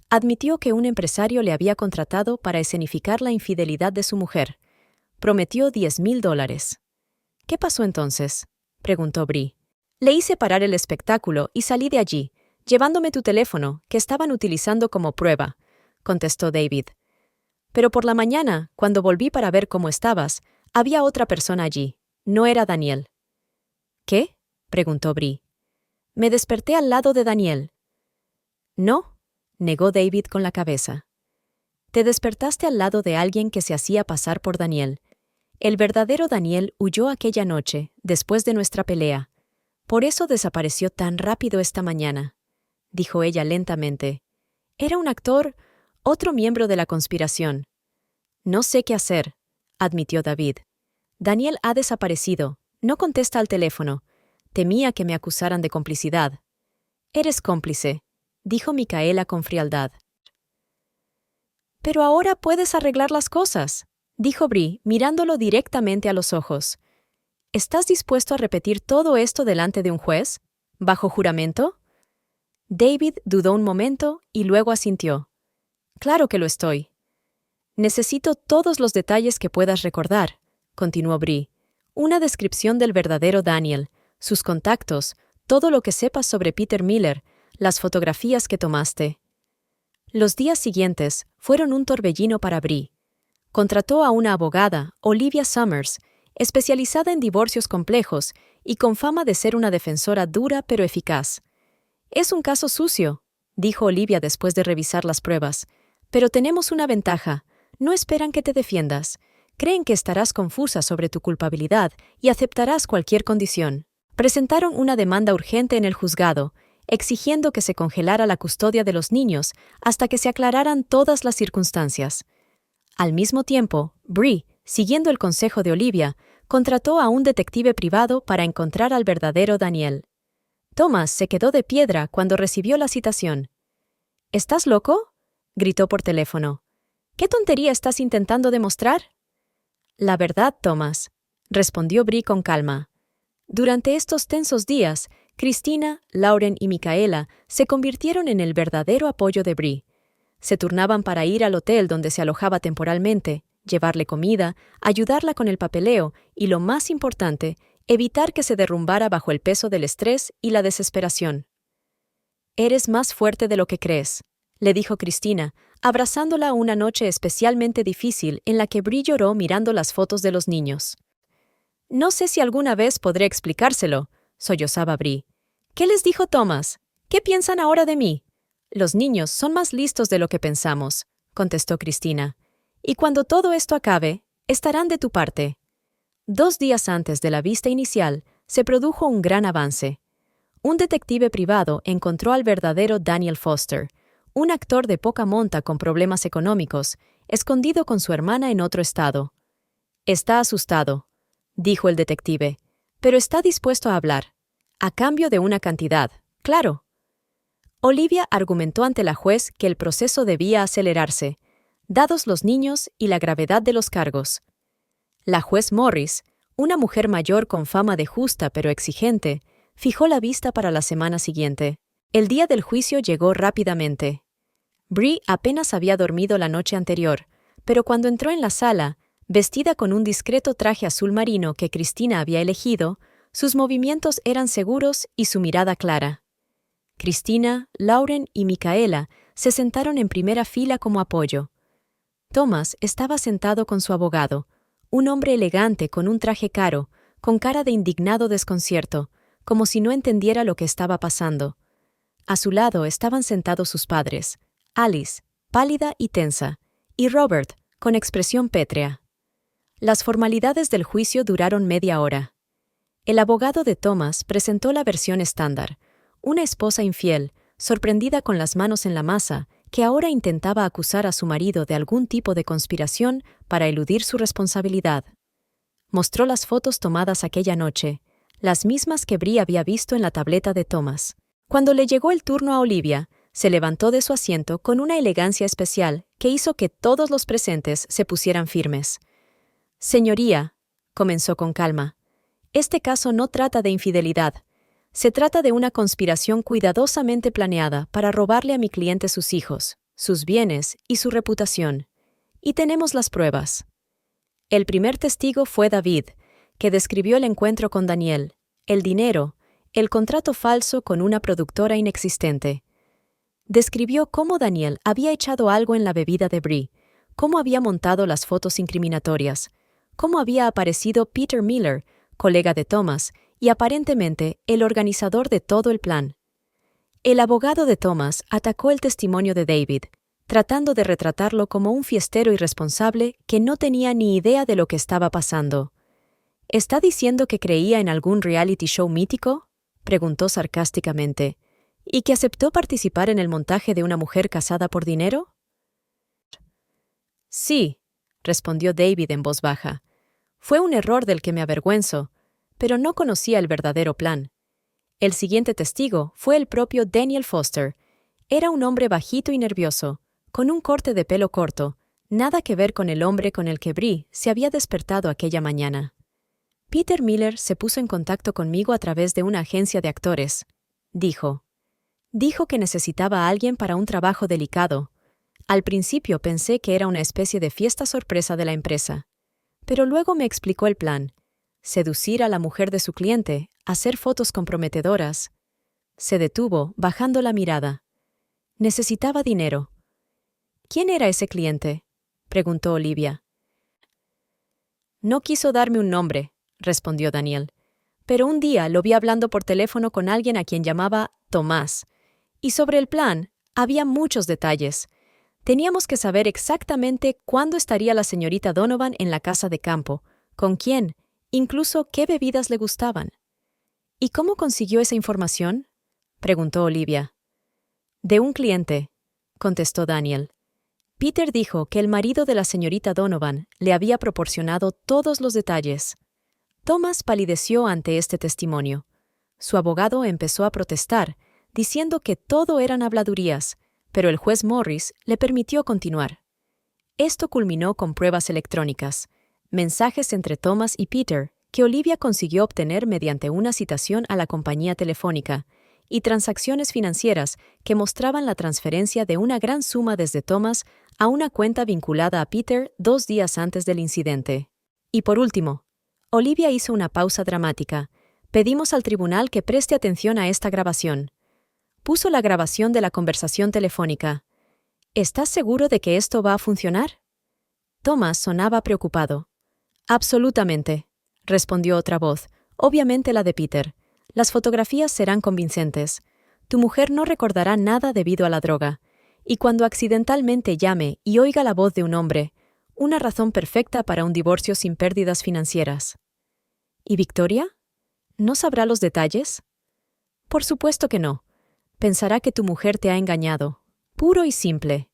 Admitió que un empresario le había contratado para escenificar la infidelidad de su mujer. Prometió $10,000. «¿Qué pasó entonces?», preguntó Bree. «Le hice parar el espectáculo y salí de allí, llevándome tu teléfono, que estaban utilizando como prueba», contestó David. «Pero por la mañana, cuando volví para ver cómo estabas, había otra persona allí. No era Daniel». «¿Qué?», preguntó Bree. «Me desperté al lado de Daniel». «No», negó David con la cabeza. «Te despertaste al lado de alguien que se hacía pasar por Daniel. El verdadero Daniel huyó aquella noche, después de nuestra pelea. Por eso desapareció tan rápido esta mañana», dijo ella lentamente. «Era un actor, otro miembro de la conspiración». «No sé qué hacer», admitió David. «Daniel ha desaparecido, no contesta al teléfono. Temía que me acusaran de complicidad». «Eres cómplice», dijo Micaela con frialdad. «Pero ahora puedes arreglar las cosas», dijo Bree, mirándolo directamente a los ojos. «¿Estás dispuesto a repetir todo esto delante de un juez? ¿Bajo juramento?» David dudó un momento y luego asintió. «Claro que lo estoy». «Necesito todos los detalles que puedas recordar», continuó Bree. «Una descripción del verdadero Daniel, sus contactos, todo lo que sepas sobre Peter Miller, las fotografías que tomaste. Los días siguientes fueron un torbellino para Bree. Contrató a una abogada, Olivia Summers, especializada en divorcios complejos y con fama de ser una defensora dura pero eficaz. «Es un caso sucio», dijo Olivia después de revisar las pruebas, «pero tenemos una ventaja. No esperan que te defiendas. Creen que estarás confusa sobre tu culpabilidad y aceptarás cualquier condición». Presentaron una demanda urgente en el juzgado, exigiendo que se congelara la custodia de los niños hasta que se aclararan todas las circunstancias. Al mismo tiempo, Bree, siguiendo el consejo de Olivia, contrató a un detective privado para encontrar al verdadero Daniel. Thomas se quedó de piedra cuando recibió la citación. «¿Estás loco?», gritó por teléfono. «¿Qué tontería estás intentando demostrar?». «La verdad, Thomas», respondió Bree con calma. Durante estos tensos días, Christina, Lauren y Micaela se convirtieron en el verdadero apoyo de Bree. Se turnaban para ir al hotel donde se alojaba temporalmente, llevarle comida, ayudarla con el papeleo y, lo más importante, evitar que se derrumbara bajo el peso del estrés y la desesperación. «Eres más fuerte de lo que crees», le dijo Christina, abrazándola una noche especialmente difícil en la que Bree lloró mirando las fotos de los niños. «No sé si alguna vez podré explicárselo», sollozaba Bree. «¿Qué les dijo Thomas? ¿Qué piensan ahora de mí?» «Los niños son más listos de lo que pensamos», contestó Christina. «Y cuando todo esto acabe, estarán de tu parte». 2 días antes de la vista inicial, se produjo un gran avance. Un detective privado encontró al verdadero Daniel Foster, un actor de poca monta con problemas económicos, escondido con su hermana en otro estado. «Está asustado», dijo el detective, «pero está dispuesto a hablar, a cambio de una cantidad, claro». Olivia argumentó ante la juez que el proceso debía acelerarse, dados los niños y la gravedad de los cargos. La juez Morris, una mujer mayor con fama de justa pero exigente, fijó la vista para la semana siguiente. El día del juicio llegó rápidamente. Bree apenas había dormido la noche anterior, pero cuando entró en la sala, vestida con un discreto traje azul marino que Christina había elegido, sus movimientos eran seguros y su mirada clara. Christina, Lauren y Micaela se sentaron en primera fila como apoyo. Thomas estaba sentado con su abogado, un hombre elegante con un traje caro, con cara de indignado desconcierto, como si no entendiera lo que estaba pasando. A su lado estaban sentados sus padres, Alice, pálida y tensa, y Robert, con expresión pétrea. Las formalidades del juicio duraron media hora. El abogado de Thomas presentó la versión estándar, una esposa infiel, sorprendida con las manos en la masa, que ahora intentaba acusar a su marido de algún tipo de conspiración para eludir su responsabilidad. Mostró las fotos tomadas aquella noche, las mismas que Bree había visto en la tableta de Thomas. Cuando le llegó el turno a Olivia, se levantó de su asiento con una elegancia especial que hizo que todos los presentes se pusieran firmes. «Señoría», comenzó con calma, «este caso no trata de infidelidad. Se trata de una conspiración cuidadosamente planeada para robarle a mi cliente sus hijos, sus bienes y su reputación. Y tenemos las pruebas». El primer testigo fue David, que describió el encuentro con Daniel, el dinero, el contrato falso con una productora inexistente. Describió cómo Daniel había echado algo en la bebida de Bree, cómo había montado las fotos incriminatorias, cómo había aparecido Peter Miller, colega de Thomas, y aparentemente el organizador de todo el plan. El abogado de Thomas atacó el testimonio de David, tratando de retratarlo como un fiestero irresponsable que no tenía ni idea de lo que estaba pasando. ¿Está diciendo que creía en algún reality show mítico?, preguntó sarcásticamente, ¿y que aceptó participar en el montaje de una mujer casada por dinero? «Sí», respondió David en voz baja. «Fue un error del que me avergüenzo, pero no conocía el verdadero plan». El siguiente testigo fue el propio Daniel Foster. Era un hombre bajito y nervioso, con un corte de pelo corto, nada que ver con el hombre con el que Bree se había despertado aquella mañana. «Peter Miller se puso en contacto conmigo a través de una agencia de actores», dijo. «Dijo que necesitaba a alguien para un trabajo delicado. Al principio pensé que era una especie de fiesta sorpresa de la empresa. Pero luego me explicó el plan: seducir a la mujer de su cliente, hacer fotos comprometedoras». Se detuvo, bajando la mirada. Necesitaba dinero. ¿Quién era ese cliente?, preguntó Olivia. No quiso darme un nombre, respondió Daniel. Pero un día lo vi hablando por teléfono con alguien a quien llamaba Tomás. Y sobre el plan, había muchos detalles. Teníamos que saber exactamente cuándo estaría la señorita Donovan en la casa de campo, con quién, incluso qué bebidas le gustaban. ¿Y cómo consiguió esa información?, preguntó Olivia. De un cliente, contestó Daniel. Peter dijo que el marido de la señorita Donovan le había proporcionado todos los detalles. Thomas palideció ante este testimonio. Su abogado empezó a protestar, diciendo que todo eran habladurías, pero el juez Morris le permitió continuar. Esto culminó con pruebas electrónicas, mensajes entre Thomas y Peter que Olivia consiguió obtener mediante una citación a la compañía telefónica, y transacciones financieras que mostraban la transferencia de una gran suma desde Thomas a una cuenta vinculada a Peter 2 días antes del incidente. Y por último, Olivia hizo una pausa dramática. Pedimos al tribunal que preste atención a esta grabación. Puso la grabación de la conversación telefónica. ¿Estás seguro de que esto va a funcionar? Thomas sonaba preocupado. Absolutamente, respondió otra voz, obviamente la de Peter. Las fotografías serán convincentes. Tu mujer no recordará nada debido a la droga. Y cuando accidentalmente llame y oiga la voz de un hombre, una razón perfecta para un divorcio sin pérdidas financieras. ¿Y Victoria? ¿No sabrá los detalles? Por supuesto que no. Pensará que tu mujer te ha engañado. Puro y simple.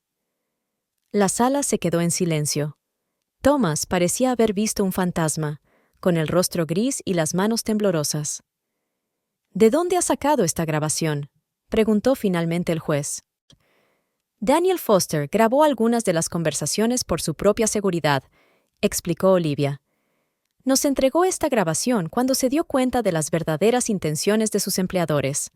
La sala se quedó en silencio. Thomas parecía haber visto un fantasma, con el rostro gris y las manos temblorosas. ¿De dónde ha sacado esta grabación?, preguntó finalmente el juez. Daniel Foster grabó algunas de las conversaciones por su propia seguridad, explicó Olivia. Nos entregó esta grabación cuando se dio cuenta de las verdaderas intenciones de sus empleadores.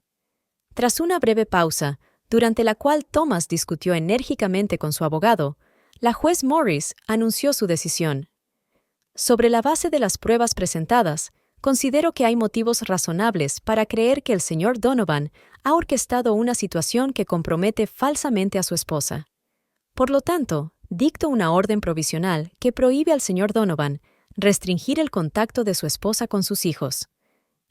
Tras una breve pausa, durante la cual Thomas discutió enérgicamente con su abogado, la juez Morris anunció su decisión. Sobre la base de las pruebas presentadas, considero que hay motivos razonables para creer que el señor Donovan ha orquestado una situación que compromete falsamente a su esposa. Por lo tanto, dicto una orden provisional que prohíbe al señor Donovan restringir el contacto de su esposa con sus hijos.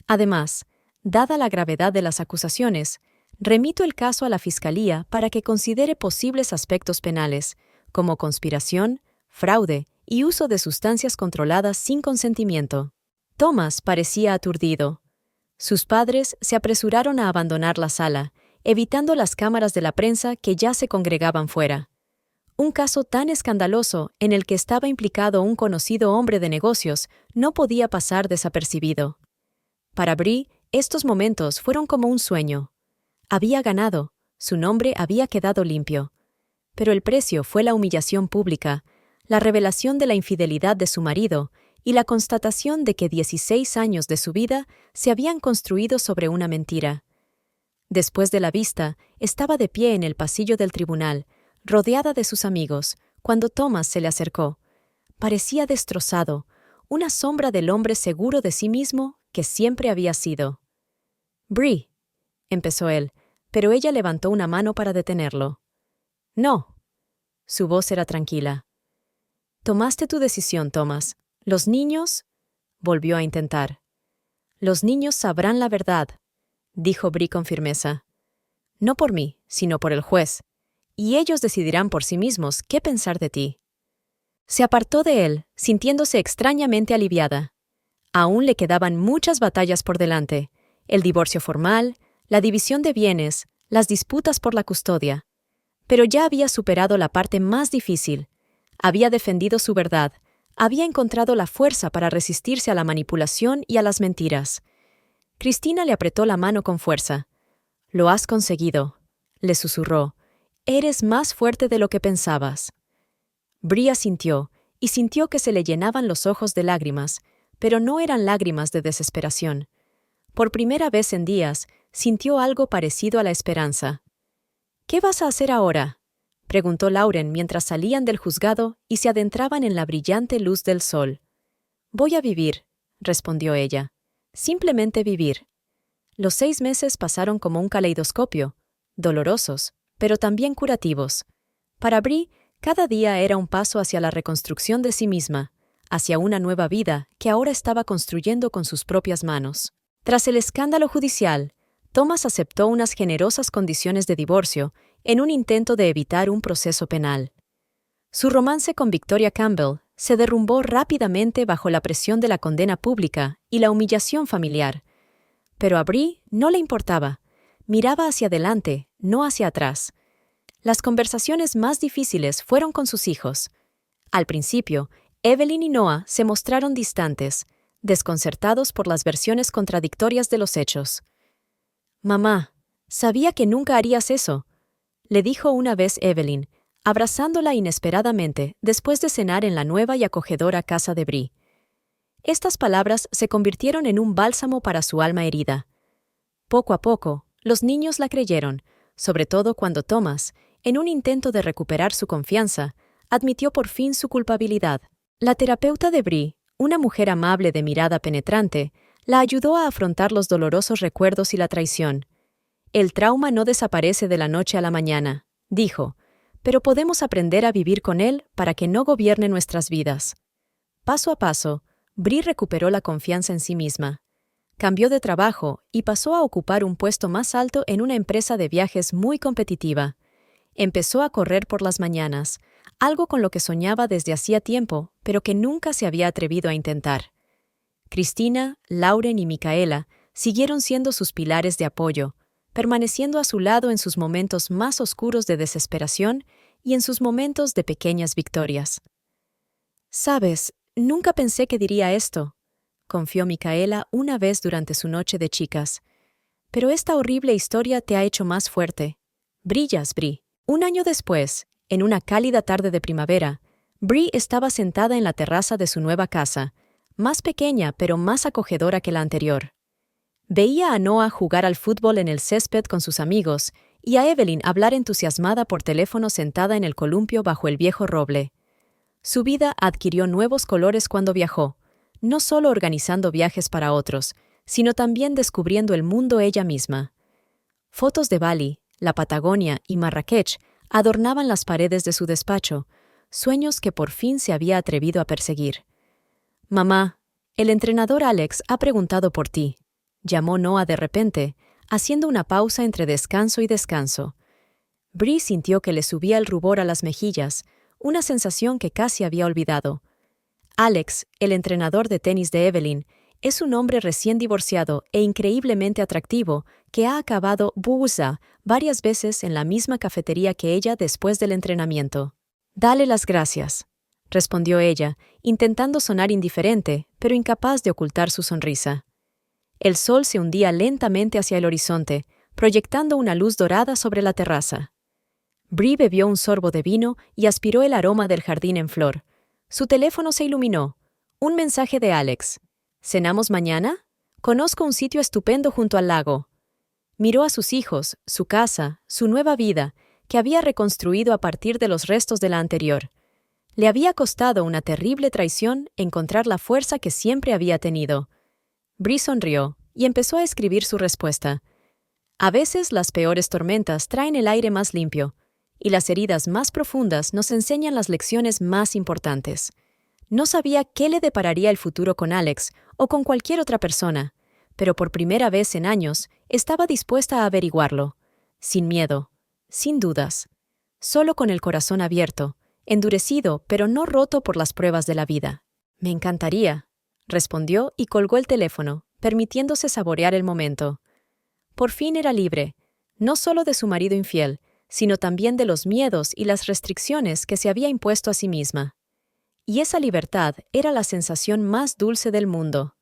Además, dada la gravedad de las acusaciones, remito el caso a la Fiscalía para que considere posibles aspectos penales, como conspiración, fraude y uso de sustancias controladas sin consentimiento. Thomas parecía aturdido. Sus padres se apresuraron a abandonar la sala, evitando las cámaras de la prensa que ya se congregaban fuera. Un caso tan escandaloso en el que estaba implicado un conocido hombre de negocios no podía pasar desapercibido. Para Bree, estos momentos fueron como un sueño. Había ganado, su nombre había quedado limpio. Pero el precio fue la humillación pública, la revelación de la infidelidad de su marido y la constatación de que 16 años de su vida se habían construido sobre una mentira. Después de la vista, estaba de pie en el pasillo del tribunal, rodeada de sus amigos, cuando Thomas se le acercó. Parecía destrozado, una sombra del hombre seguro de sí mismo que siempre había sido. «Bree», empezó él, pero ella levantó una mano para detenerlo. «No». Su voz era tranquila. «Tomaste tu decisión, Thomas. Los niños…» volvió a intentar. «Los niños sabrán la verdad», dijo Bree con firmeza. «No por mí, sino por el juez. Y ellos decidirán por sí mismos qué pensar de ti». Se apartó de él, sintiéndose extrañamente aliviada. Aún le quedaban muchas batallas por delante: el divorcio formal, la división de bienes, las disputas por la custodia. Pero ya había superado la parte más difícil. Había defendido su verdad, había encontrado la fuerza para resistirse a la manipulación y a las mentiras. Cristina le apretó la mano con fuerza. «Lo has conseguido», le susurró. «Eres más fuerte de lo que pensabas». Bree asintió, y sintió que se le llenaban los ojos de lágrimas, pero no eran lágrimas de desesperación. Por primera vez en días, sintió algo parecido a la esperanza. «¿Qué vas a hacer ahora?», preguntó Lauren mientras salían del juzgado y se adentraban en la brillante luz del sol. «Voy a vivir», respondió ella. «Simplemente vivir». Los 6 meses pasaron como un caleidoscopio, dolorosos, pero también curativos. Para Bree, cada día era un paso hacia la reconstrucción de sí misma, hacia una nueva vida que ahora estaba construyendo con sus propias manos. Tras el escándalo judicial, Thomas aceptó unas generosas condiciones de divorcio en un intento de evitar un proceso penal. Su romance con Victoria Campbell se derrumbó rápidamente bajo la presión de la condena pública y la humillación familiar. Pero a Bree no le importaba. Miraba hacia adelante, no hacia atrás. Las conversaciones más difíciles fueron con sus hijos. Al principio, Evelyn y Noah se mostraron distantes, desconcertados por las versiones contradictorias de los hechos. «Mamá, sabía que nunca harías eso», le dijo una vez Evelyn, abrazándola inesperadamente después de cenar en la nueva y acogedora casa de Bree. Estas palabras se convirtieron en un bálsamo para su alma herida. Poco a poco, los niños la creyeron, sobre todo cuando Thomas, en un intento de recuperar su confianza, admitió por fin su culpabilidad. La terapeuta de Bree, una mujer amable de mirada penetrante, la ayudó a afrontar los dolorosos recuerdos y la traición. «El trauma no desaparece de la noche a la mañana», dijo, «pero podemos aprender a vivir con él para que no gobierne nuestras vidas». Paso a paso, Bree recuperó la confianza en sí misma. Cambió de trabajo y pasó a ocupar un puesto más alto en una empresa de viajes muy competitiva. Empezó a correr por las mañanas, algo con lo que soñaba desde hacía tiempo, pero que nunca se había atrevido a intentar. Cristina, Lauren y Micaela siguieron siendo sus pilares de apoyo, permaneciendo a su lado en sus momentos más oscuros de desesperación y en sus momentos de pequeñas victorias. «Sabes, nunca pensé que diría esto», confió Micaela una vez durante su noche de chicas. «Pero esta horrible historia te ha hecho más fuerte. Brillas, Bree». Un año después, en una cálida tarde de primavera, Bree estaba sentada en la terraza de su nueva casa, más pequeña pero más acogedora que la anterior. Veía a Noah jugar al fútbol en el césped con sus amigos y a Evelyn hablar entusiasmada por teléfono sentada en el columpio bajo el viejo roble. Su vida adquirió nuevos colores cuando viajó, no solo organizando viajes para otros, sino también descubriendo el mundo ella misma. Fotos de Bali, la Patagonia y Marrakech adornaban las paredes de su despacho, sueños que por fin se había atrevido a perseguir. «Mamá, el entrenador Alex ha preguntado por ti», llamó Noah de repente, haciendo una pausa entre descanso y descanso. Bree sintió que le subía el rubor a las mejillas, una sensación que casi había olvidado. Alex, el entrenador de tenis de Evelyn, es un hombre recién divorciado e increíblemente atractivo que ha acabado buuza varias veces en la misma cafetería que ella después del entrenamiento. «Dale las gracias», respondió ella, intentando sonar indiferente, pero incapaz de ocultar su sonrisa. El sol se hundía lentamente hacia el horizonte, proyectando una luz dorada sobre la terraza. Bree bebió un sorbo de vino y aspiró el aroma del jardín en flor. Su teléfono se iluminó. Un mensaje de Alex. «¿Cenamos mañana? Conozco un sitio estupendo junto al lago». Miró a sus hijos, su casa, su nueva vida, que había reconstruido a partir de los restos de la anterior. Le había costado una terrible traición encontrar la fuerza que siempre había tenido. Bree sonrió y empezó a escribir su respuesta. «A veces las peores tormentas traen el aire más limpio, y las heridas más profundas nos enseñan las lecciones más importantes». No sabía qué le depararía el futuro con Alex o con cualquier otra persona, pero por primera vez en años estaba dispuesta a averiguarlo, sin miedo, sin dudas, solo con el corazón abierto, endurecido pero no roto por las pruebas de la vida. «Me encantaría», respondió y colgó el teléfono, permitiéndose saborear el momento. Por fin era libre, no solo de su marido infiel, sino también de los miedos y las restricciones que se había impuesto a sí misma. Y esa libertad era la sensación más dulce del mundo.